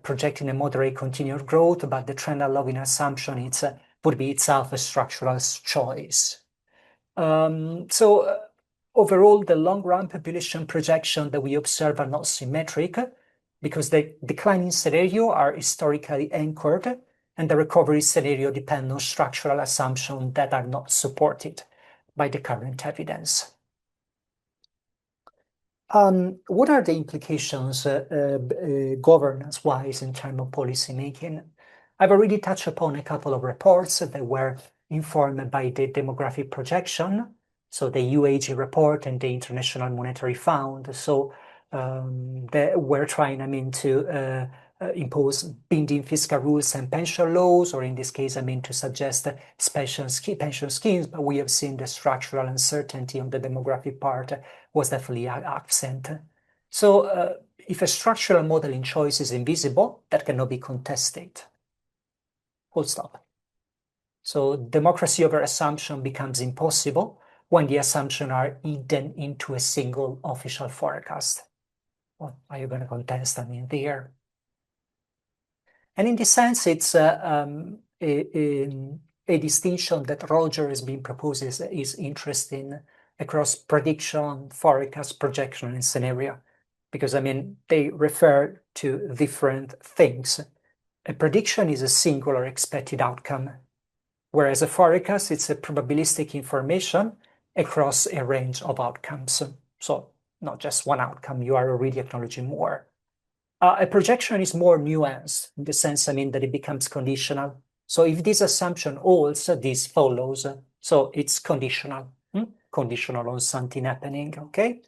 projecting a moderate continued growth, but the trend allowing assumption would be itself a structural choice. Overall, the long-run population projection that we observe are not symmetric, because the declining scenario are historically anchored, and the recovery scenario depend on structural assumptions that are not supported by the current evidence. What are the implications governance-wise in terms of policy making? I've already touched upon a couple of reports that were informed by the demographic projection, so the UAG report and the International Monetary Fund. So they were trying, I mean, to impose binding fiscal rules and pension laws, or in this case, I mean, to suggest special pension schemes, but we have seen the structural uncertainty on the demographic part was definitely absent. So if a structural modeling choice is invisible, that cannot be contested. Full stop. So democracy over assumption becomes impossible when the assumptions are hidden into a single official forecast. What are you going to contest? I mean, there. And in this sense, it's a distinction that Roger has been proposed is interesting across prediction, forecast, projection, and scenario. Because, I mean, they refer to different things. A prediction is a singular expected outcome, whereas a forecast, it's a probabilistic information across a range of outcomes. So not just one outcome, you are already acknowledging more. A projection is more nuanced in the sense, I mean, that it becomes conditional. So if this assumption holds, this follows. So it's conditional, conditional on something happening, okay?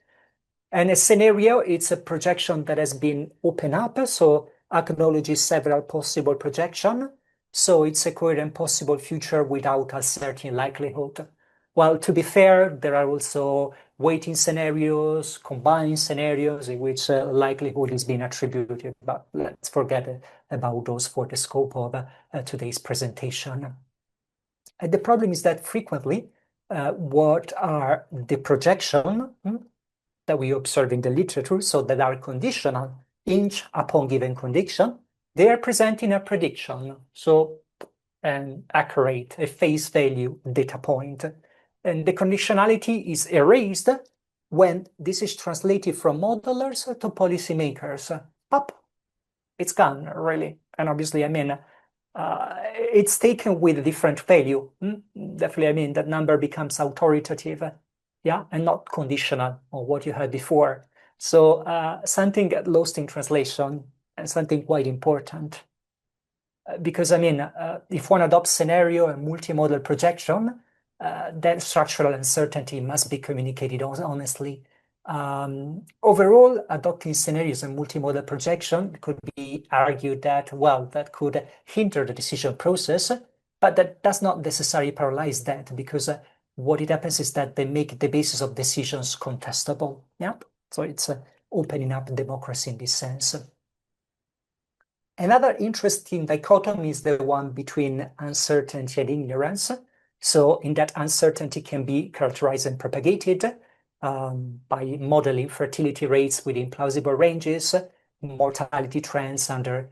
And a scenario, it's a projection that has been opened up, so acknowledges several possible projections. So it's a coherent possible future without a certain likelihood. Well, to be fair, there are also weighting scenarios, combined scenarios in which likelihood is being attributed, but let's forget about those for the scope of today's presentation. And the problem is that frequently, what are the projections that we observe in the literature, so that are conditional, hinge upon given condition, they are presenting a prediction, so an accurate, a face value data point. And the conditionality is erased when this is translated from modelers to policymakers. Up, it's gone, really. And obviously, I mean, it's taken with a different value. Definitely, I mean, that number becomes authoritative, yeah, and not conditional on what you had before. So something get lost in translation, and something quite important. Because, I mean, if one adopts scenario and multimodal projection, then structural uncertainty must be communicated honestly. Overall, adopting scenarios and multimodal projection could be argued that, well, that could hinder the decision process, but that does not necessarily paralyze that, because what it happens is that they make the basis of decisions contestable. Yeah, so it's opening up democracy in this sense. Another interesting dichotomy is the one between uncertainty and ignorance. So in that, uncertainty can be characterized and propagated by modeling fertility rates within plausible ranges, mortality trends under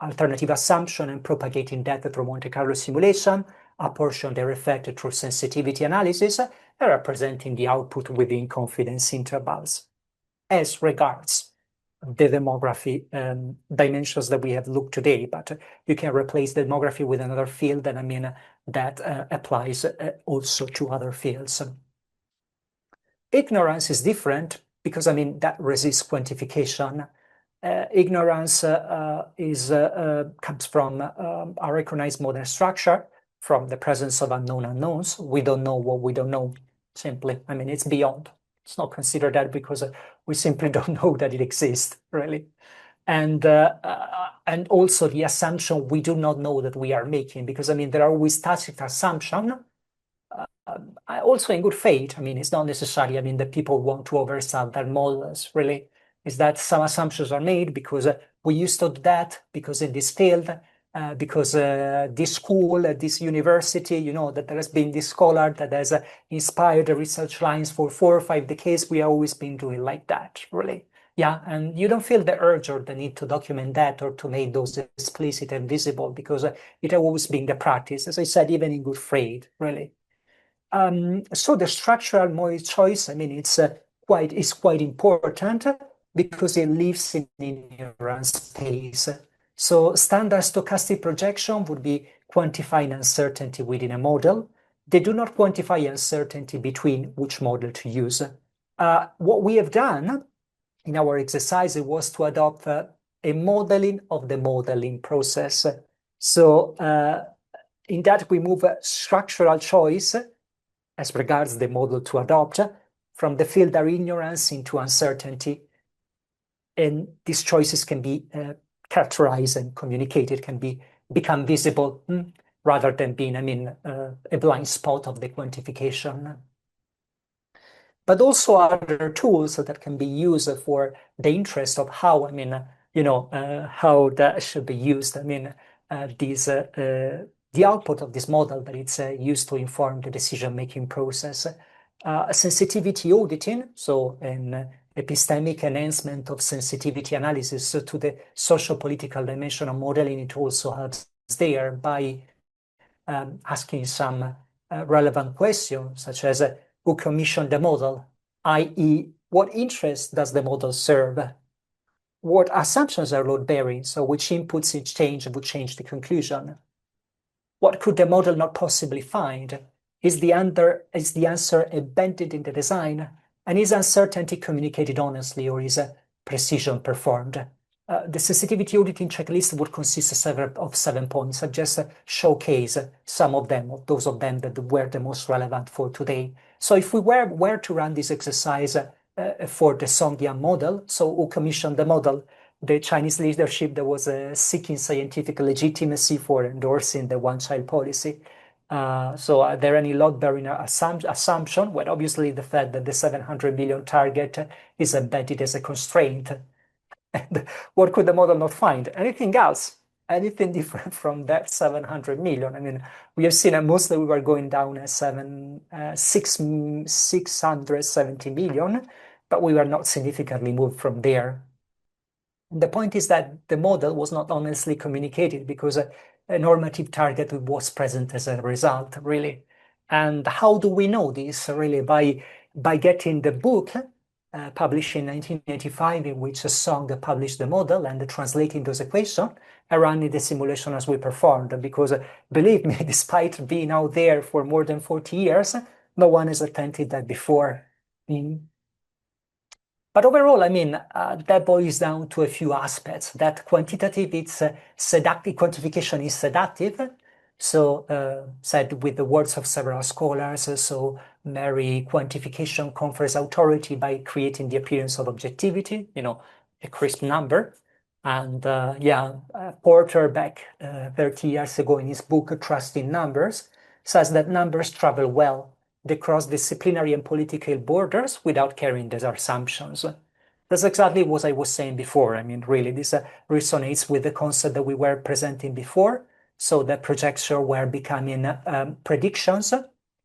alternative assumption, and propagating data through Monte Carlo simulation, apportion their effect through sensitivity analysis, and representing the output within confidence intervals. As regards the demography dimensions that we have looked today, but you can replace demography with another field, and I mean, that applies also to other fields. Ignorance is different because, I mean, that resists quantification. Ignorance comes from a recognized model structure, from the presence of unknown unknowns. We don't know what we don't know, simply. I mean, it's beyond. It's not considered that because we simply don't know that it exists, really. And also the assumption we do not know that we are making, because, I mean, there are always tacit assumptions, also in good faith. I mean, it's not necessarily, I mean, that people want to oversell their models, really. Is that some assumptions are made because we used to do that, because in this field, because this school, this university, you know, that there has been this scholar that has inspired the research lines for 4 or 5 decades. We have always been doing like that, really. Yeah, and you don't feel the urge or the need to document that or to make those explicit and visible, because it has always been the practice, as I said, even in good faith, really. So the structural model choice, I mean, it's quite important because it lives in ignorance space. So standard stochastic projection would be quantifying uncertainty within a model. They do not quantify uncertainty between which model to use. What we have done in our exercise was to adopt a modeling of the modeling process. So in that we move structural choice as regards the model to adopt from the field of ignorance into uncertainty. And these choices can be characterized and communicated, can become visible rather than being, a blind spot of the quantification. But also other tools that can be used for the interest of how, how that should be used. The output of this model that it's used to inform the decision-making process. Sensitivity auditing, so an epistemic enhancement of sensitivity analysis to the social-political dimension of modeling, it also helps there by asking some relevant questions, such as who commissioned the model, i.e., what interest does the model serve? What assumptions are load-bearing, so which inputs it change would change the conclusion? What could the model not possibly find? Is the answer embedded in the design? And is uncertainty communicated honestly, or is precision performed? The sensitivity auditing checklist would consist of 7 points. I just showcase some of them, those of them that were the most relevant for today. So if we were to run this exercise for the Songyan model, so who commissioned the model? The Chinese leadership that was seeking scientific legitimacy for endorsing the one-child policy. So are there any load-bearing assumption? Well, obviously the fact that the 700 million target is embedded as a constraint. And what could the model not find? Anything else? Anything different from that 700 million? We have seen mostly we were going down at 670 million, but we were not significantly moved from there. And the point is that the model was not honestly communicated because a normative target was present as a result, really. And how do we know this? Really, by getting the book published in 1985, in which a Song published the model and translating those equations and running the simulation as we performed. Because believe me, despite being out there for more than 40 years, no one has attempted that before. But overall, that boils down to a few aspects. That quantitative, it's seductive, quantification is seductive. So said with the words of several scholars, so Mary quantification confers authority by creating the appearance of objectivity, a crisp number. And Porter back 30 years ago in his book, Trust in Numbers, says that numbers travel well. They cross disciplinary and political borders without carrying these assumptions. That's exactly what I was saying before. Really, this resonates with the concept that we were presenting before. So the projections were becoming predictions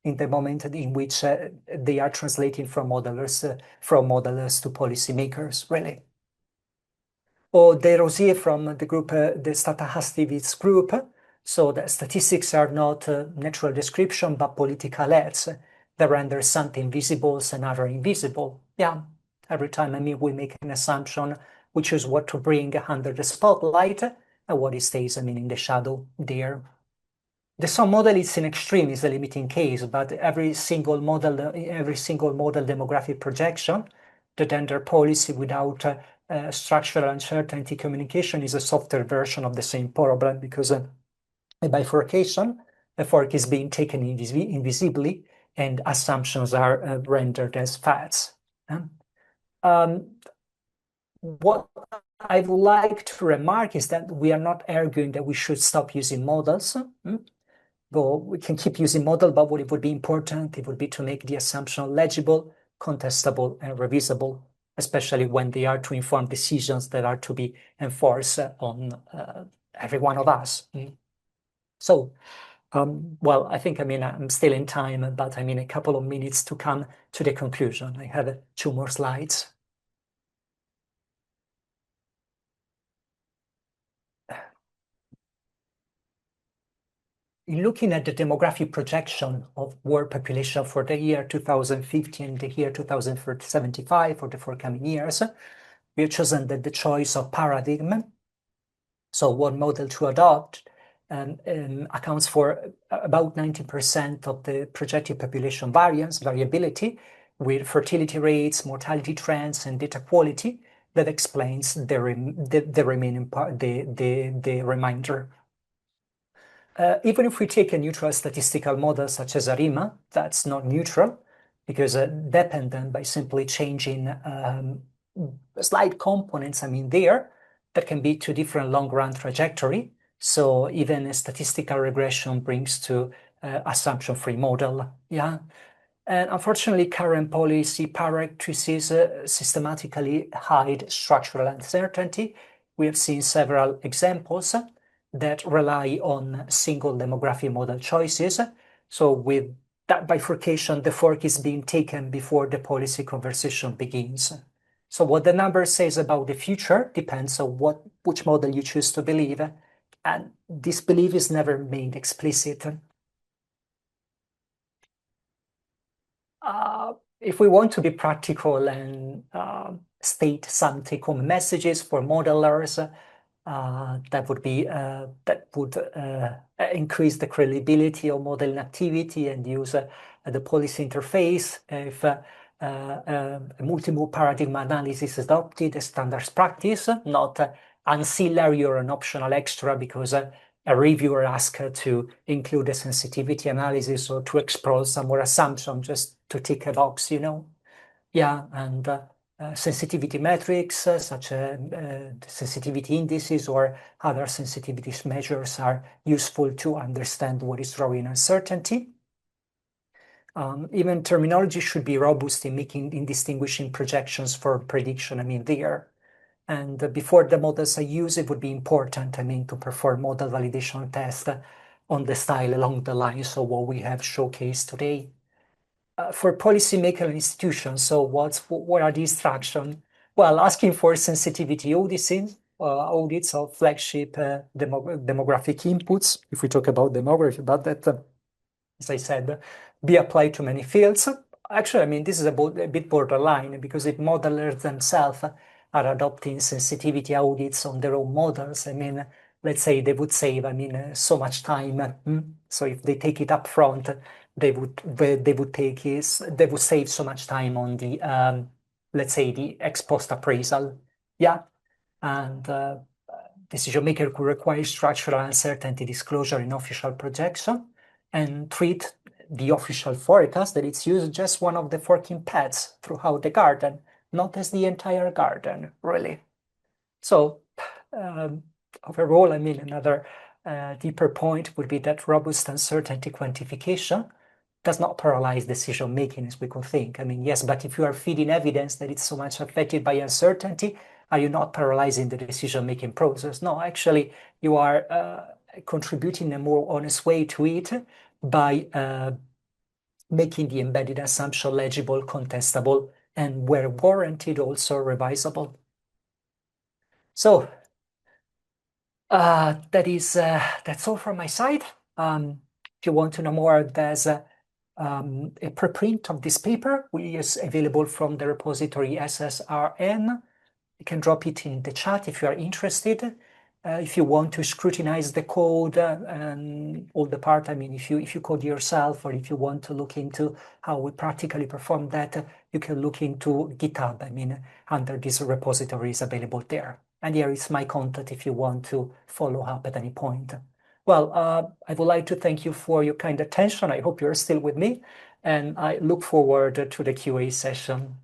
in the moment in which they are translating from modelers to policymakers, really. Or De Rosier from the group, the Statahastivics group. So the statistics are not natural description, but political ads that render something visible and other invisible. Yeah, every time we make an assumption, we choose what to bring under the spotlight and what it stays, in the shadow there. The sum model is an extreme, is a limiting case, but every single model demographic projection that enter policy without structural uncertainty communication is a softer version of the same problem, because a bifurcation, a fork is being taken invisibly and assumptions are rendered as facts. What I would like to remark is that we are not arguing that we should stop using models. Though we can keep using model, but what it would be important, it would be to make the assumption legible, contestable, and revisable, especially when they are to inform decisions that are to be enforced on every one of us. So, well, I think, I'm still in time, but a couple of minutes to come to the conclusion. I have 2 more slides. In looking at the demographic projection of world population for the year 2050 and the year 2075 for the forthcoming years, we have chosen the choice of paradigm. So what model to adopt accounts for about 90% of the projected population variability, with fertility rates, mortality trends, and data quality that explains the remaining part, the remainder. Even if we take a neutral statistical model such as ARIMA, that's not neutral because dependent by simply changing slight components, there, that can be two different long-run trajectory. So even a statistical regression brings to assumption-free model, yeah. And unfortunately, current policy practices systematically hide structural uncertainty. We have seen several examples that rely on single demographic model choices. So with that bifurcation, the fork is being taken before the policy conversation begins. So what the number says about the future depends on which model you choose to believe, and this belief is never made explicit. If we want to be practical and state some take-home messages for modelers, that would increase the credibility of modeling activity and use the policy interface. If a multimode paradigm analysis is adopted as standard practice, not ancillary or an optional extra because a reviewer asked to include a sensitivity analysis or to explore some more assumption just to tick a box, Yeah, and sensitivity metrics such as sensitivity indices or other sensitivity measures are useful to understand what is drawing uncertainty. Even terminology should be robust in distinguishing projections from prediction, there. And before the models I use, it would be important, to perform model validation tests on the style along the lines of what we have showcased today. For policymaker and institutions, so what are the instructions? Well, asking for sensitivity audits of flagship demographic inputs, if we talk about demography, but that, as I said, be applied to many fields. Actually, this is a bit borderline because if modelers themselves are adopting sensitivity audits on their own models, let's say they would save, so much time. So if they take it up front, they would save so much time on the let's say the ex post appraisal. Yeah, and decision maker could require structural uncertainty disclosure in official projection and treat the official forecast that it's used just one of the forking paths throughout the garden, not as the entire garden, really. So overall, another deeper point would be that robust uncertainty quantification does not paralyze decision making as we could think. Yes, but if you are feeding evidence that it's so much affected by uncertainty, are you not paralyzing the decision making process? No, actually, you are contributing a more honest way to it by making the embedded assumption legible, contestable, and where warranted, also revisable. So that's all from my side. If you want to know more, there's a preprint of this paper, which is available from the repository SSRN. You can drop it in the chat if you are interested. If you want to scrutinize the code and all the part, if you code yourself, or if you want to look into how we practically perform that, you can look into GitHub. Under this repository is available there. And here is my contact if you want to follow up at any point. Well, I would like to thank you for your kind attention. I hope you're still with me, and I look forward to the QA session.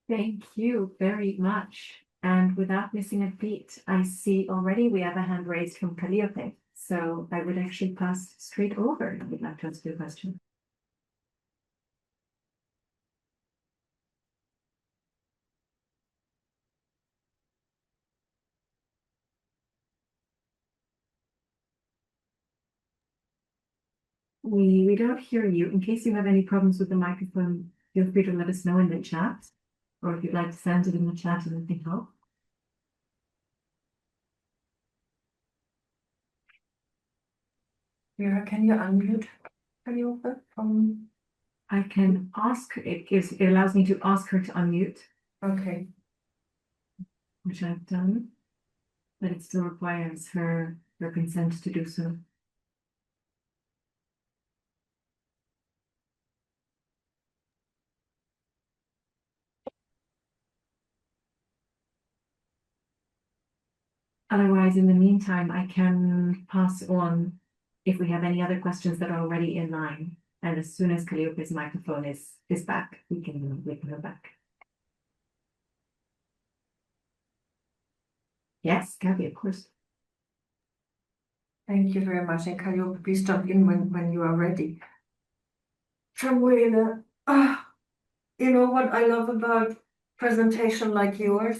Thank you very much. And without missing a beat, I see already we have a hand raised from Calliope. So I would actually pass straight over. I would like to ask you a question. We don't hear you. In case you have any problems with the microphone, feel free to let us know in the chat, or if you'd like to send it in the chat and we can help. Vera, can you unmute Calliope from? I can ask, it allows me to ask her to unmute. Okay. Which I've done, but it still requires her consent to do so. Otherwise, in the meantime, I can pass on if we have any other questions that are already in line. And as soon as Calliope's microphone is back, we can go back. Yes, Gabby, of course. Thank you very much. And Calliope, please jump in when you are ready. Samuela, you know what I love about presentation like yours?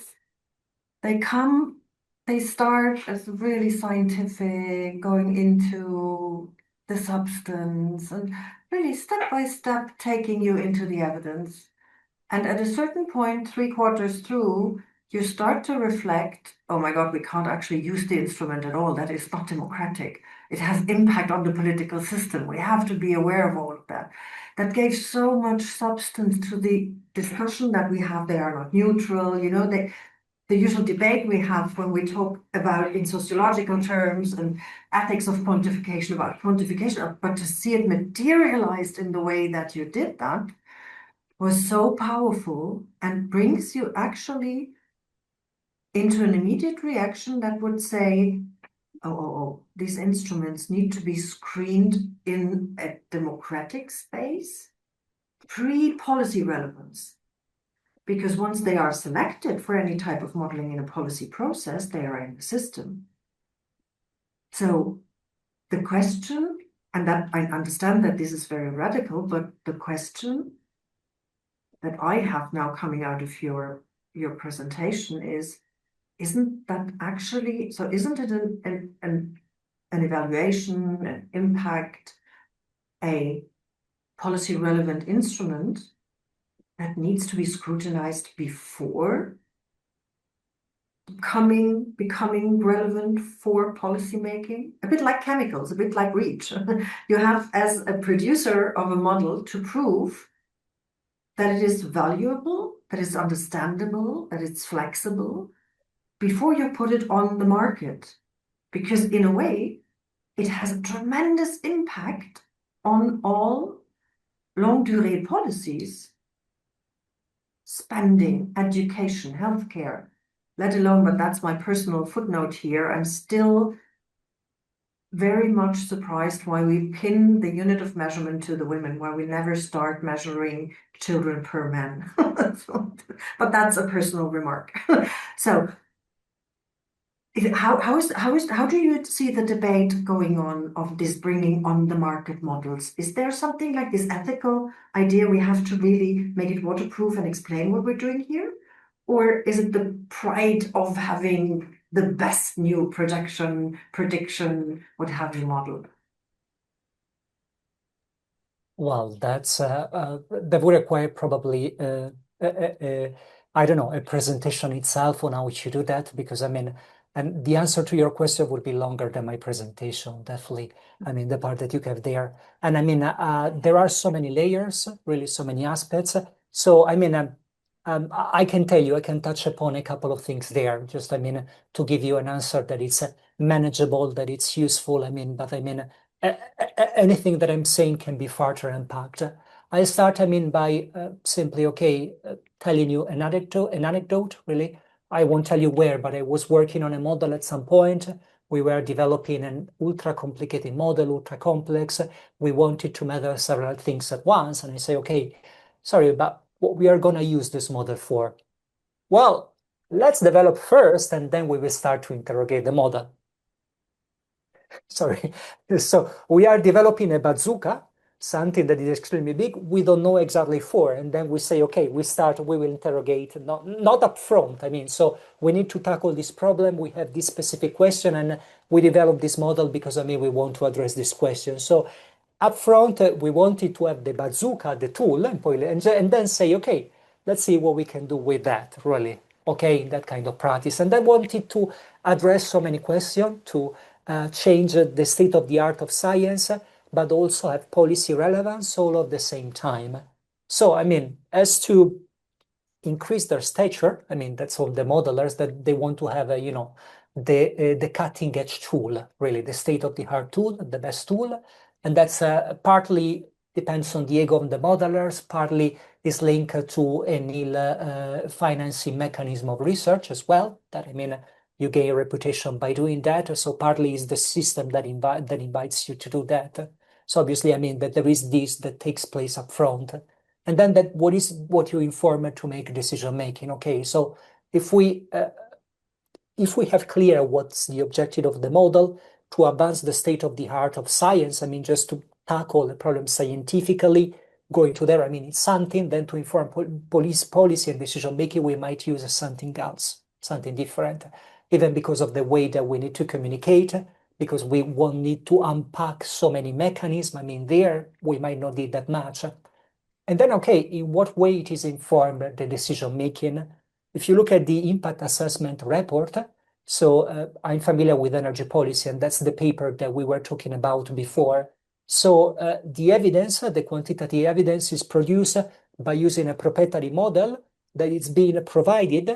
They start as really scientific, going into the substance and really step by step taking you into the evidence. And at a certain point, 3/4 through, you start to reflect, oh my God, we can't actually use the instrument at all. That is not democratic. It has impact on the political system. We have to be aware of all of that. That gave so much substance to the discussion that we have. They are not neutral, you know, the usual debate we have when we talk about in sociological terms and ethics of quantification, about quantification, but to see it materialized in the way that you did that was so powerful and brings you actually into an immediate reaction that would say, oh, these instruments need to be screened in a democratic space, pre-policy relevance. Because once they are selected for any type of modeling in a policy process, they are in the system. So the question, and that I understand that this is very radical, but the question that I have now coming out of your presentation is, isn't that actually, so isn't it an evaluation, an impact, a policy relevant instrument that needs to be scrutinized before becoming relevant for policymaking? A bit like chemicals, a bit like REACH. You have, as a producer of a model, to prove that it is valuable, that it's understandable, that it's flexible, before you put it on the market. Because in a way, it has a tremendous impact on all long durée policies, spending, education, healthcare, let alone, but that's my personal footnote here, I'm still very much surprised why we pin the unit of measurement to the women, why we never start measuring children per man. But that's a personal remark. So how do you see the debate going on of this bringing on the market models? Is there something like this ethical idea we have to really make it waterproof and explain what we're doing here? Or is it the pride of having the best new projection, prediction, what have you model? Well, that would require probably I don't know, a presentation itself on how we should do that, because I mean, and the answer to your question would be longer than my presentation, definitely. I mean, the part that you have there. And I mean, there are so many layers, really so many aspects. So, I mean, I can tell you, I can touch upon a couple of things there, just, I mean, to give you an answer that it's manageable, that it's useful. I mean, but I mean, anything that I'm saying can be further unpacked. I start, I mean, by simply, okay, telling you an anecdote, really. I won't tell you where, but I was working on a model at some point. We were developing an ultra complicated model, ultra complex. We wanted to measure several things at once. And I say, okay, sorry, but what we are going to use this model for? Well, let's develop first, and then we will start to interrogate the model. Sorry. So we are developing a bazooka, something that is extremely big. We don't know exactly for, and then we say, okay, we will interrogate, not up front. I mean, so we need to tackle this problem. We have this specific question, and we develop this model because, I mean, we want to address this question. So up front, we wanted to have the bazooka, the tool, and then say, okay, let's see what we can do with that, really. Okay, that kind of practice. And I wanted to address so many questions, to change the state of the art of science, but also have policy relevance all at the same time. So, I mean, as to increase their stature, I mean, that's all the modelers, that they want to have a, you know, the cutting edge tool, really, the state of the art tool, the best tool. And that's partly depends on the ego of the modelers, partly is linked to a nil financing mechanism of research as well, that, I mean, you gain reputation by doing that. So partly is the system that invites you to do that. So obviously, I mean that there is this that takes place up front. And then what you inform to make decision making. Okay, so if we have clear what's the objective of the model, to advance the state of the art of science, I mean, just to tackle the problem scientifically, going to there, I mean, it's something. Then to inform policy and decision making, we might use something else, something different, even because of the way that we need to communicate, because we won't need to unpack so many mechanisms. I mean, there we might not need that much. And then, okay, in what way it is informed the decision making? If you look at the impact assessment report, so I'm familiar with energy policy, and that's the paper that we were talking about before. So the evidence, the quantitative evidence, is produced by using a proprietary model that is being provided,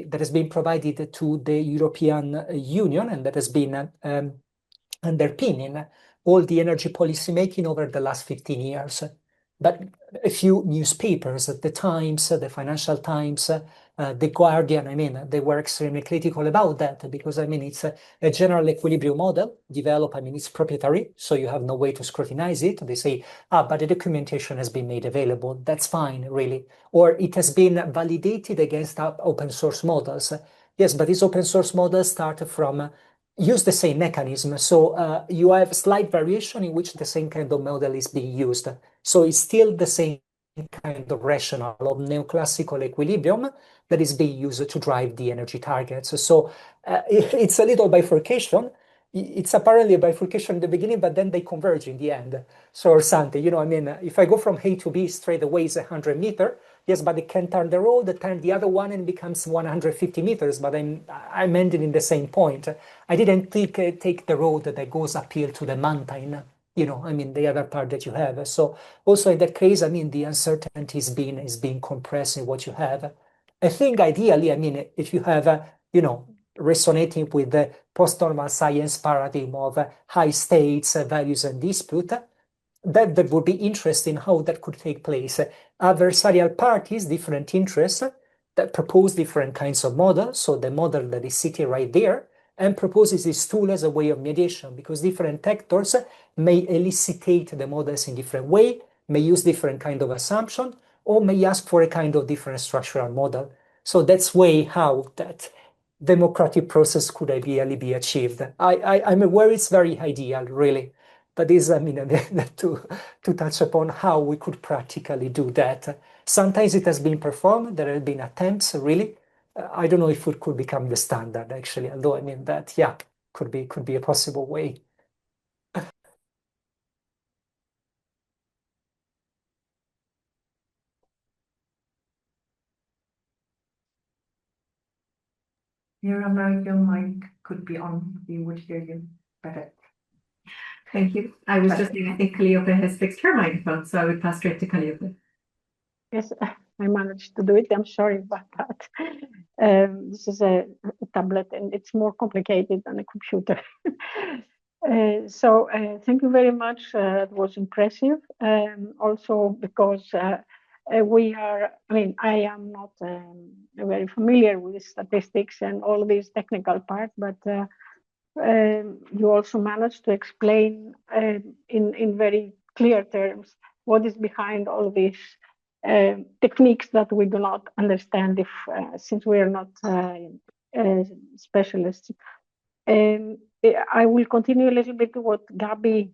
that has been provided to the European Union, and that has been underpinning all the energy policy making over the last 15 years. But a few newspapers, the Times, the Financial Times, the Guardian, I mean, they were extremely critical about that because, I mean, it's a general equilibrium model developed, I mean, it's proprietary, so you have no way to scrutinize it. They say, but the documentation has been made available. That's fine, really. Or it has been validated against open source models. Yes, but these open source models start from use the same mechanism. So you have slight variation in which the same kind of model is being used. So it's still the same kind of rationale of neoclassical equilibrium that is being used to drive the energy targets. So it's a little bifurcation. It's apparently a bifurcation in the beginning, but then they converge in the end. So or something, you know, I mean, if I go from A to B straight away is 100 meters, yes, but it can turn the road, turn the other one and becomes 150 meters, but I'm ending in the same point. I didn't take the road that goes uphill to the mountain, you know, I mean, the other part that you have. So also in that case, I mean, the uncertainty is being compressed in what you have. I think ideally, I mean, if you have, you know, resonating with the post-normal science paradigm of high states, values, and dispute, that would be interesting how that could take place. Adversarial parties, different interests that propose different kinds of models. So the model that is sitting right there and proposes this tool as a way of mediation, because different actors may elicitate the models in different way, may use different kind of assumption, or may ask for a kind of different structural model. So that's way how that democratic process could ideally be achieved. I'm aware it's very ideal, really. But this, I mean, to touch upon how we could practically do that. Sometimes it has been performed. There have been attempts, really. I don't know if it could become the standard, actually. Although, I mean, that, yeah, could be a possible way. Mira, your mic could be on. We would hear you better. Thank you. I was just saying, I think Calliope has fixed her microphone, so I would pass straight to Calliope. Yes, I managed to do it. I'm sorry about that. This is a tablet and it's more complicated than a computer. So thank you very much. It was impressive. Also because I am not very familiar with statistics and all these technical parts, but you also managed to explain in very clear terms what is behind all these techniques that we do not understand since we are not specialists. I will continue a little bit what Gabi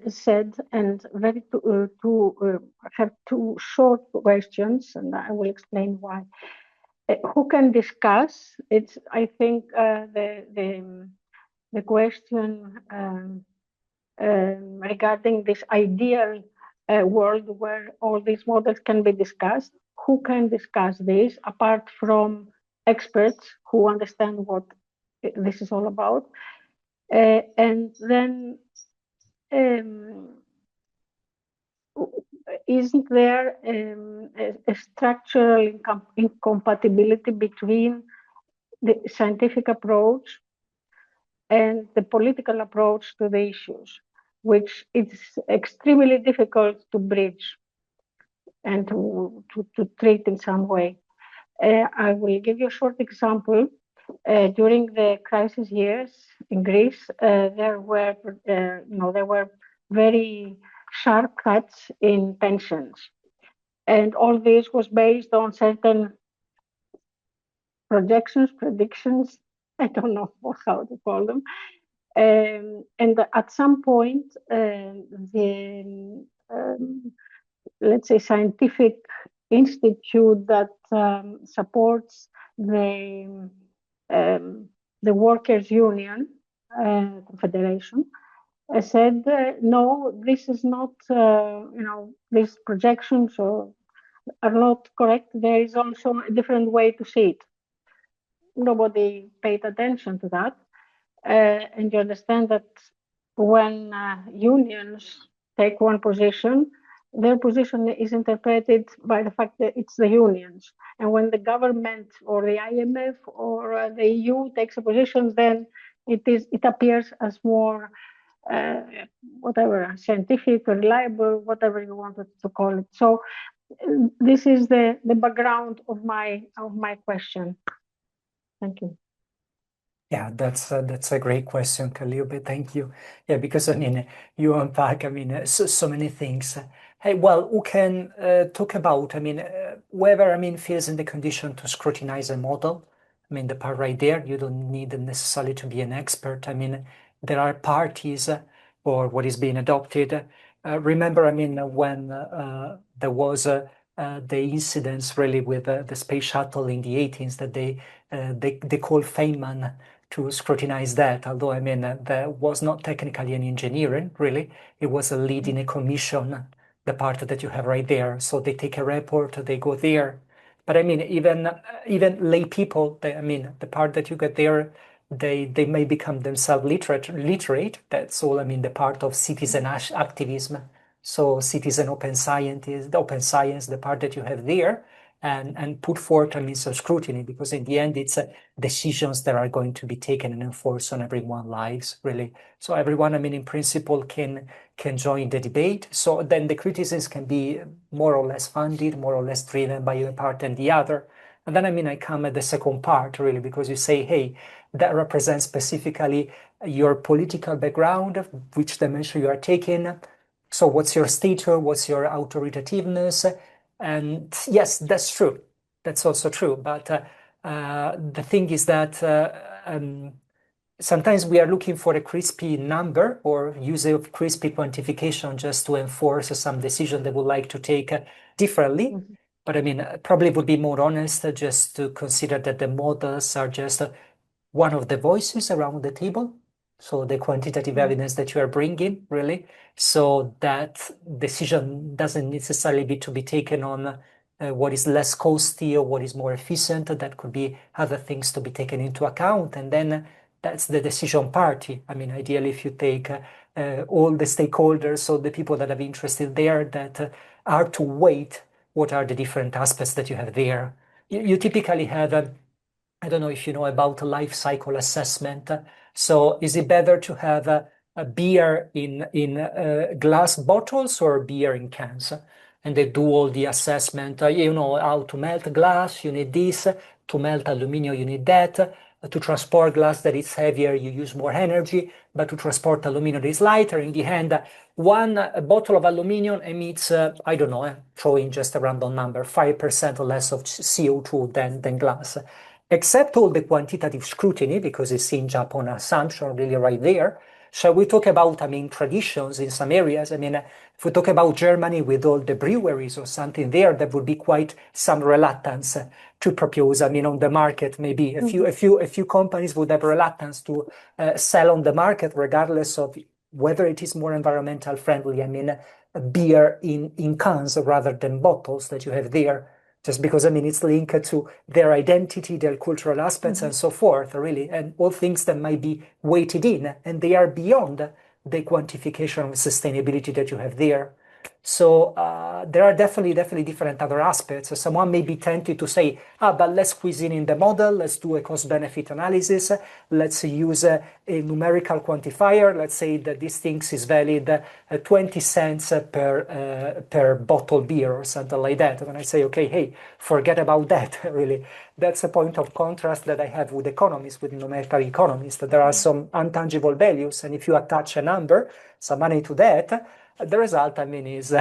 said, and have two short questions, and I will explain why. Who can discuss? It's, I think, the question regarding this ideal world where all these models can be discussed. Who can discuss this apart from experts who understand what this is all about? And then isn't there a structural incompatibility between the scientific approach and the political approach to the issues, which is extremely difficult to bridge and to treat in some way? I will give you a short example. During the crisis years in Greece, there were very sharp cuts in pensions, and all this was based on certain projections, predictions. I don't know how to call them. And at some point, the let's say scientific institute that supports the workers' union confederation said, no, this is not, these projections are not correct. There is also a different way to see it. Nobody paid attention to that. And you understand that when unions take one position, their position is interpreted by the fact that it's the unions. And when the government or the IMF or the EU takes a position, then it appears as more whatever, scientific, reliable, whatever you wanted to call it. So this is the background of my question. Thank you. Yeah, that's a great question, Calliope. Thank you. Yeah, because I mean, you unpack, I mean, so many things. Hey, well, who can talk about, I mean, whoever, I mean, feels in the condition to scrutinize a model. I mean, the part right there, you don't need necessarily to be an expert. I mean, there are parties for what is being adopted. Remember, I mean, when there was the incidents really with the space shuttle in the 18s that they called Feynman to scrutinize that, although I mean there was not technically an engineering really, it was a lead in a commission, the part that you have right there. So they take a report, they go there. But I mean even lay people, I mean the part that you get there, they may become themselves literate. That's all. I mean the part of citizen activism. So citizen open science, the part that you have there, and put forth, I mean, some scrutiny, because in the end, it's decisions that are going to be taken and enforced on everyone's lives, really. So everyone, I mean, in principle, can join the debate. So then the criticisms can be more or less funded, more or less driven by a part and the other. And then, I mean, I come at the second part, really, because you say, hey, that represents specifically your political background, which dimension you are taking. So what's your status? What's your authoritativeness? And yes, that's true. That's also true. But the thing is that sometimes we are looking for a crispy number or use of crispy quantification just to enforce some decision they would like to take differently. Mm-hmm. But I mean, probably would be more honest just to consider that the models are just one of the voices around the table. So the quantitative evidence that you are bringing, really, so that decision doesn't necessarily be to be taken on what is less costly or what is more efficient. That could be other things to be taken into account. And then that's the decision party. I mean, ideally, if you take all the stakeholders, so the people that are interested there, that are to weight what are the different aspects that you have there. You typically have I don't know if you know about life cycle assessment. So is it better to have a beer in glass bottles or beer in cans? And they do all the assessment, you know, how to melt glass, you need this, to melt aluminum, you need that, to transport glass that is heavier, you use more energy, but to transport aluminum that is lighter. In the end, one bottle of aluminum emits, I don't know, throwing just a random number, 5% less of CO2 than glass. Except all the quantitative scrutiny, because it's hinges upon assumption really right there. Shall we talk about, I mean, traditions in some areas? I mean, if we talk about Germany with all the breweries or something there, there would be quite some reluctance to propose, I mean, on the market, maybe a few companies would have reluctance to sell on the market, regardless of whether it is more environmental friendly. I mean, beer in cans rather than bottles that you have there. Just because, I mean, it's linked to their identity, their cultural aspects, and so forth, really, and all things that might be weighted in, and they are beyond the quantification of sustainability that you have there. So there are definitely different other aspects. So someone may be tempted to say, but let's squeeze in the model, let's do a cost-benefit analysis, let's use a numerical quantifier, let's say that this thing is valid 20 cents per bottle beer or something like that. And I say, okay, hey, forget about that, really. That's a point of contrast that I have with economists, with numerical economists, that there are some intangible values, and if you attach a number, some money to that, the result, I mean, is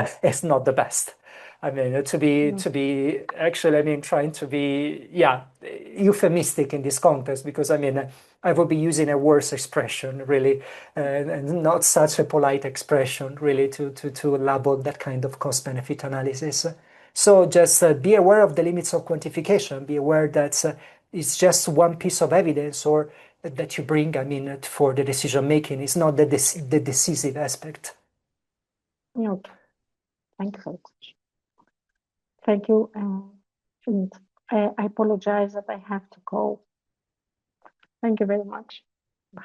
not the best. I mean, to be actually, I mean, trying to be, euphemistic in this context, because I mean, I would be using a worse expression, really, and not such a polite expression, really, to label that kind of cost-benefit analysis. So just be aware of the limits of quantification. Be aware that it's just one piece of evidence or that you bring, I mean, for the decision making. It's not the decisive aspect. Okay, thank you very much. Thank you. And I apologize that I have to go. Thank you very much. Bye.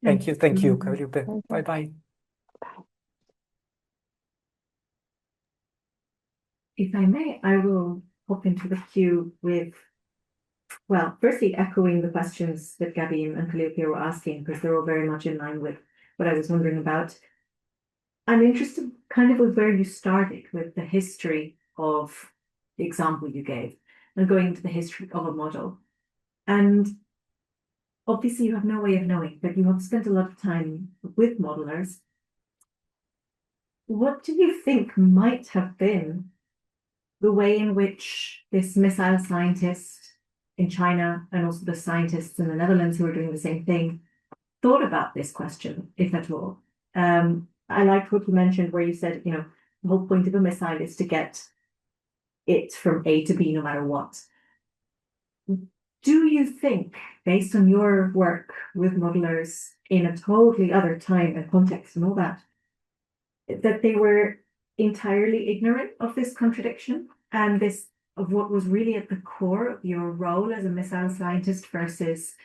Thank you, Calliope. Bye-bye. Bye. If I may, I will hop into the queue with, well, firstly, echoing the questions that Gabby and Calliope were asking, because they're all very much in line with what I was wondering about. I'm interested kind of with where you started with the history of the example you gave and going into the history of a model. And obviously you have no way of knowing, but you have spent a lot of time with modelers. What do you think might have been the way in which this missile scientist in China and also the scientists in the Netherlands who are doing the same thing thought about this question, if at all? I liked what you mentioned where you said, the whole point of a missile is to get it from A to B no matter what. Do you think, based on your work with modelers in a totally other time and context and all that they were entirely ignorant of this contradiction and this of what was really at the core of your role as a missile scientist versus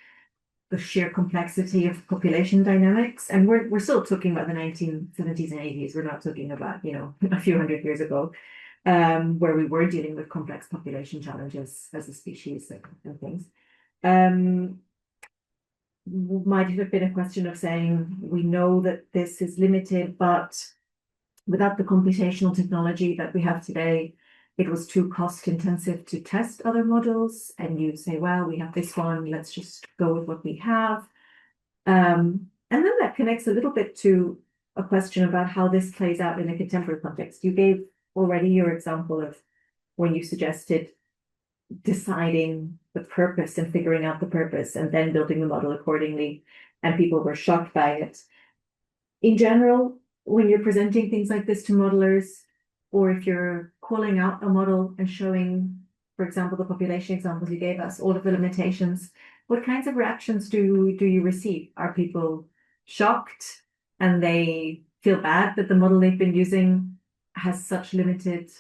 the sheer complexity of population dynamics? And we're still talking about the 1970s and 80s. We're not talking about, a few hundred years ago, where we were dealing with complex population challenges as a species and things. Might it have been a question of saying, we know that this is limited, but without the computational technology that we have today, it was too cost intensive to test other models. And you say, well, we have this one, let's just go with what we have. And then that connects a little bit to a question about how this plays out in a contemporary context. You gave already your example of when you suggested deciding the purpose and figuring out the purpose and then building the model accordingly, and people were shocked by it. In general, when you're presenting things like this to modelers, or if you're calling out a model and showing, for example, the population examples you gave us, all of the limitations, what kinds of reactions do you receive? Are people shocked and they feel bad that the model they've been using has such limited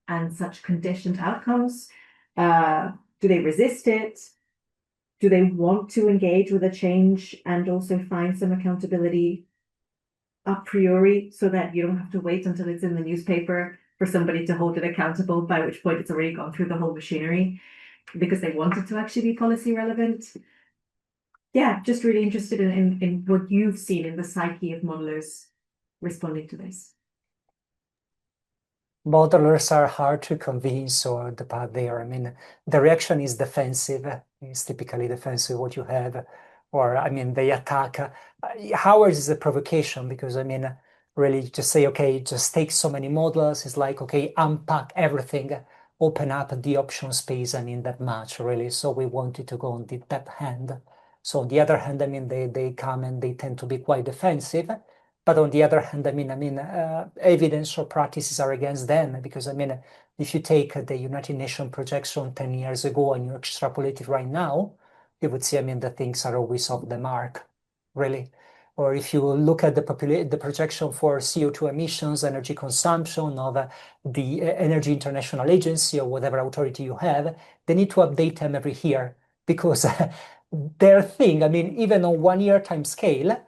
and such conditioned outcomes? Do they resist it? Do they want to engage with a change and also find some accountability a priori so that you don't have to wait until it's in the newspaper for somebody to hold it accountable, by which point it's already gone through the whole machinery because they want it to actually be policy relevant? Yeah, just really interested in what you've seen in the psyche of modelers responding to this. Modelers are hard to convince or the path there. I mean, the reaction is defensive. It's typically defensive what you have, or I mean, they attack. Ours is a provocation because I mean, really just say, okay, just take so many models. It's like, okay, unpack everything, open up the option space. I mean, that much really. So we wanted to go on that hand. So on the other hand, I mean, they come and they tend to be quite defensive. But on the other hand, I mean, evidence or practices are against them because I mean, if you take the United Nations projection 10 years ago and you extrapolate it right now, you would see, I mean, that things are always off the mark, really. Or if you look at the projection for CO2 emissions, energy consumption of the Energy International Agency or whatever authority you have, they need to update them every year because their thing, I mean, even on 1 year time scale,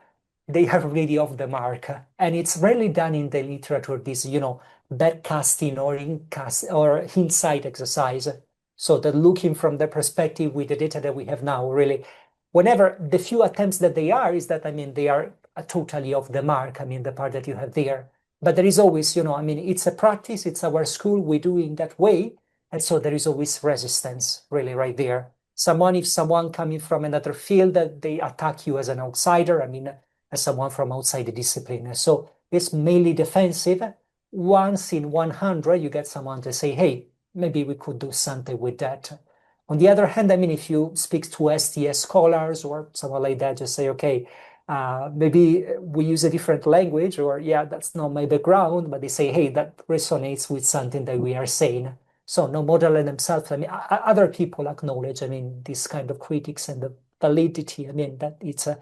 they are really off the mark. And it's rarely done in the literature, this, backcasting or hindsight exercise. So that looking from the perspective with the data that we have now, really, whenever the few attempts that they are, is that, they are totally off the mark. The part that you have there. But there is always, it's a practice, it's our school, we do in that way. And so there is always resistance, really, right there. If someone coming from another field, that they attack you as an outsider, as someone from outside the discipline. So it's mainly defensive. Once in 100, you get someone to say, hey, maybe we could do something with that. On the other hand, if you speak to STS scholars or someone like that, just say, okay, maybe we use a different language, or yeah, that's not my background, but they say, hey, that resonates with something that we are saying. So no model themselves, other people acknowledge, this kind of critics and the validity, that it's a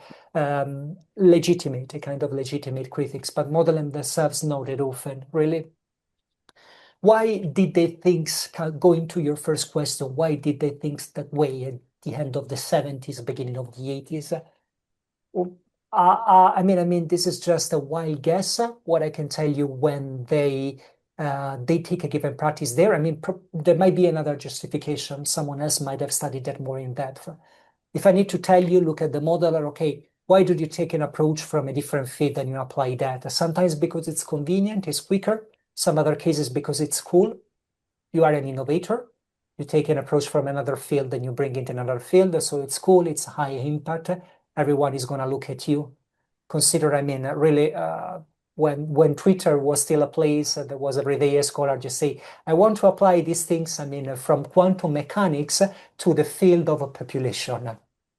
legitimate, a kind of legitimate critics, but model themselves know that often, really. Why did they think, going to your first question, why did they think that way at the end of the 70s, beginning of the 80s? This is just a wild guess. What I can tell you, when they take a given practice there, there might be another justification. Someone else might have studied that more in depth. If I need to tell you, look at the modeler, okay, why do you take an approach from a different field and you apply that? Sometimes because it's convenient, it's quicker. Some other cases because it's cool. You are an innovator. You take an approach from another field and you bring it in another field. So it's cool, it's high impact. Everyone is going to look at you. Consider, really, when Twitter was still a place, there was every day a scholar just say, I want to apply these things, from quantum mechanics to the field of a population.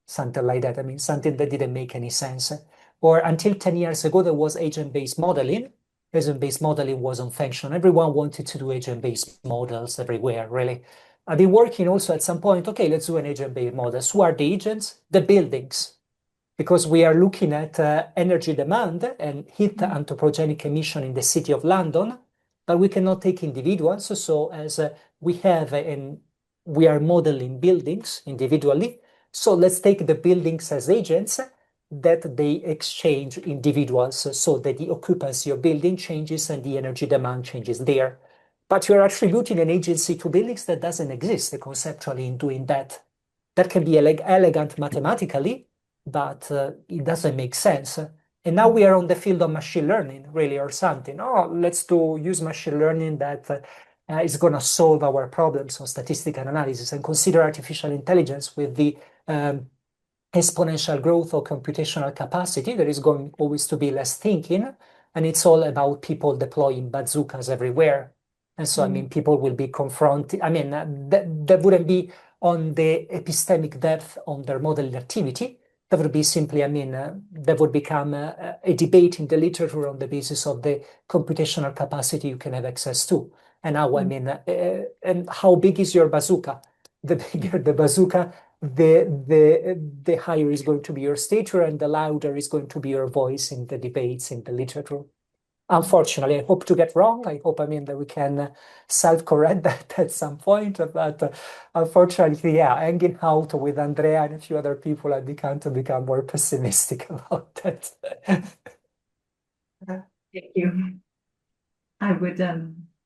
Something like that. Something that didn't make any sense. Or until 10 years ago, there was agent-based modeling. Agent-based modeling wasn't functional. Everyone wanted to do agent-based models everywhere, really. I've been working also at some point, okay, let's do an agent-based model. Who are the agents? The buildings. Because we are looking at energy demand and heat anthropogenic emission in the city of London, but we cannot take individuals. So as we have, and we are modeling buildings individually, so let's take the buildings as agents that they exchange individuals, so that the occupancy of building changes and the energy demand changes there. But you're attributing an agency to buildings that doesn't exist conceptually in doing that. That can be elegant mathematically, but it doesn't make sense. And now we are on the field of machine learning, really, or something. Oh, let's use machine learning that is going to solve our problems on statistical analysis, and consider artificial intelligence with the exponential growth of computational capacity. There is going always to be less thinking, and it's all about people deploying bazookas everywhere. And so, people will be confronted. That wouldn't be on the epistemic depth on their modeling activity. That would be simply, that would become a debate in the literature on the basis of the computational capacity you can have access to. And now, and how big is your bazooka? The bigger the bazooka, the higher is going to be your stature, and the louder is going to be your voice in the debates, in the literature. Unfortunately, I hope to get wrong. I hope, that we can self-correct that at some point. But unfortunately, yeah, hanging out with Andrea and a few other people, I began to become more pessimistic about that. Thank you. I would,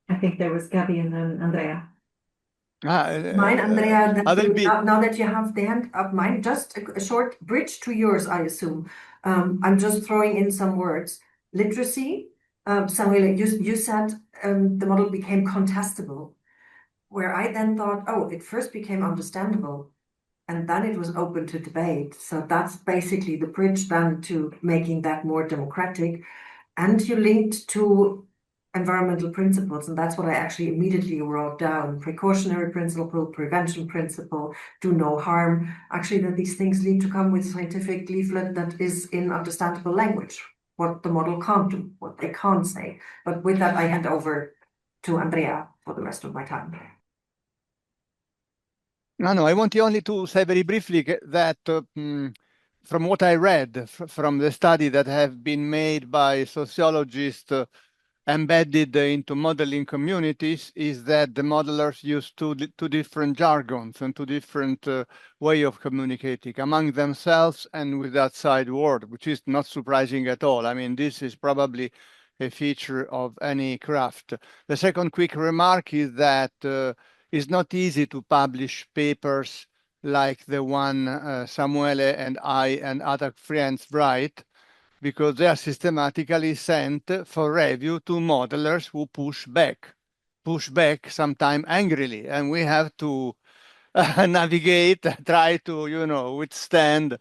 I think there was Gabby and then Andrea. Mine, Andrea, now that you have the hand up, mine, just a short bridge to yours, I assume. I'm just throwing in some words. Literacy, Samuel, you said the model became contestable, where I then thought, oh, it first became understandable, and then it was open to debate. So that's basically the bridge then to making that more democratic. And you linked to environmental principles, and that's what I actually immediately wrote down. Precautionary principle, prevention principle, do no harm. Actually, that these things need to come with scientific leaflet that is in understandable language, what the model can't do, what they can't say. But with that, I hand over to Andrea for the rest of my time. No, I want you only to say very briefly that from what I read from the study that have been made by sociologists embedded into modeling communities is that the modelers use two different jargons and two different way of communicating among themselves and with the outside world, which is not surprising at all. I mean, this is probably a feature of any craft. The second quick remark is that it's not easy to publish papers like the one Samuele and I and other friends write, because they are systematically sent for review to modelers who push back sometimes angrily, and we have to navigate, try to, withstand.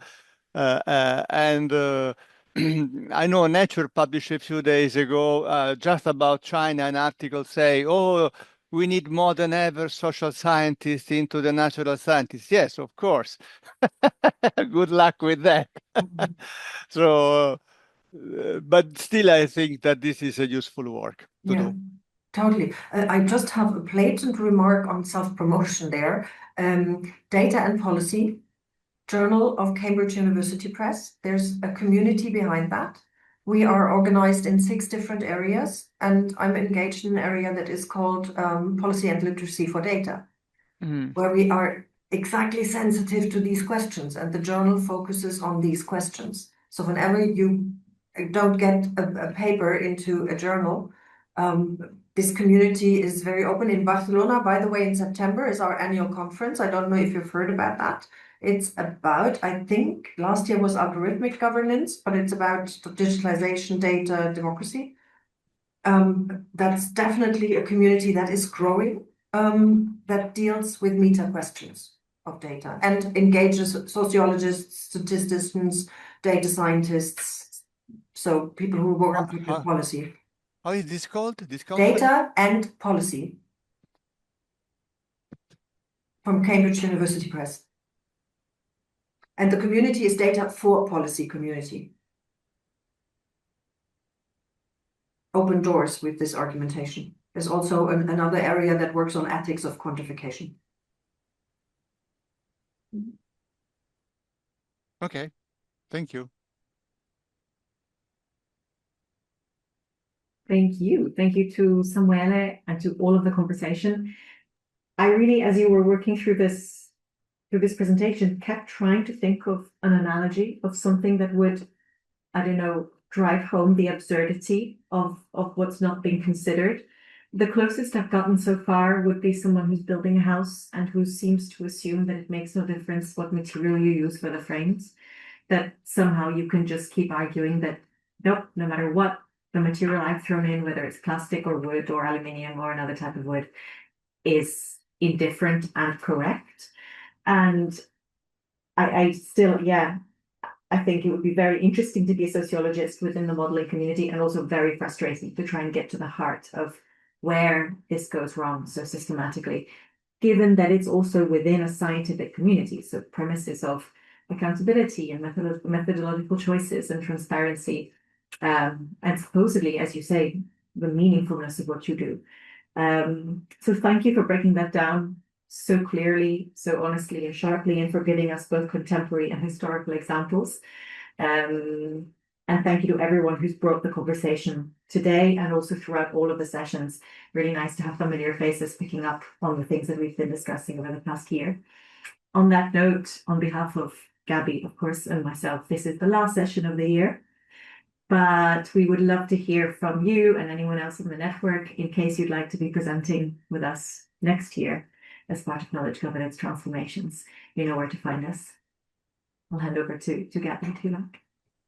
And I know Nature published a few days ago just about China an article say, oh, we need more than ever social scientists into the natural scientists. Yes, of course. Good luck with that. So, but still, I think that this is a useful work to do. Totally. I just have a blatant remark on self-promotion there. Data and Policy, Journal of Cambridge University Press. There's a community behind that. We are organized in 6 different areas, and I'm engaged in an area that is called Policy and Literacy for Data, where we are exactly sensitive to these questions, and the journal focuses on these questions. So whenever you don't get a paper into a journal, this community is very open. In Barcelona, by the way, in September is our annual conference. I don't know if you've heard about that. It's about, I think, last year was algorithmic governance, but it's about digitalization, data, democracy. That's definitely a community that is growing, that deals with meta questions of data and engages sociologists, statisticians, data scientists, so people who work on public policy. How is this called? This conference? Data and Policy from Cambridge University Press. And the community is Data for Policy community. Open doors with this argumentation. There's also another area that works on ethics of quantification. Okay, thank you. Thank you. Thank you to Samuele and to all of the conversation. I really, as you were working through this presentation, kept trying to think of an analogy of something that would, I don't know, drive home the absurdity of what's not being considered. The closest I've gotten so far would be someone who's building a house and who seems to assume that it makes no difference what material you use for the frames, that somehow you can just keep arguing that, nope, no matter what the material I've thrown in, whether it's plastic or wood or aluminium or another type of wood, is indifferent and correct. And I still, I think it would be very interesting to be a sociologist within the modeling community, and also very frustrating to try and get to the heart of where this goes wrong so systematically, given that it's also within a scientific community. So premises of accountability and methodological choices and transparency, and supposedly, as you say, the meaningfulness of what you do. So thank you for breaking that down so clearly, so honestly and sharply, and for giving us both contemporary and historical examples. And thank you to everyone who's brought the conversation today and also throughout all of the sessions. Really nice to have familiar faces picking up on the things that we've been discussing over the past year. On that note, on behalf of Gabby, of course, and myself, this is the last session of the year. But we would love to hear from you and anyone else in the network in case you'd like to be presenting with us next year as part of Knowledge Governance Transformations. You know where to find us. I'll hand over to Gabby if you like.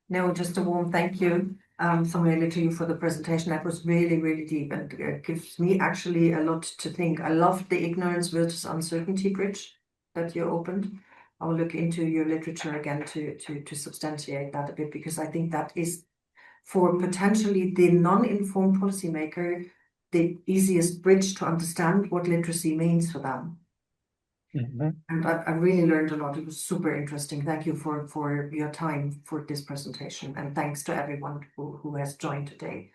No, just a warm thank you, Samuele, to you for the presentation. That was really, really deep and gives me actually a lot to think. I loved the ignorance versus uncertainty bridge that you opened. I'll look into your literature again to substantiate that a bit, because I think that is, for potentially the non-informed policymaker, the easiest bridge to understand what literacy means for them. And I really learned a lot. It was super interesting. Thank you for your time for this presentation. And thanks to everyone who has joined today.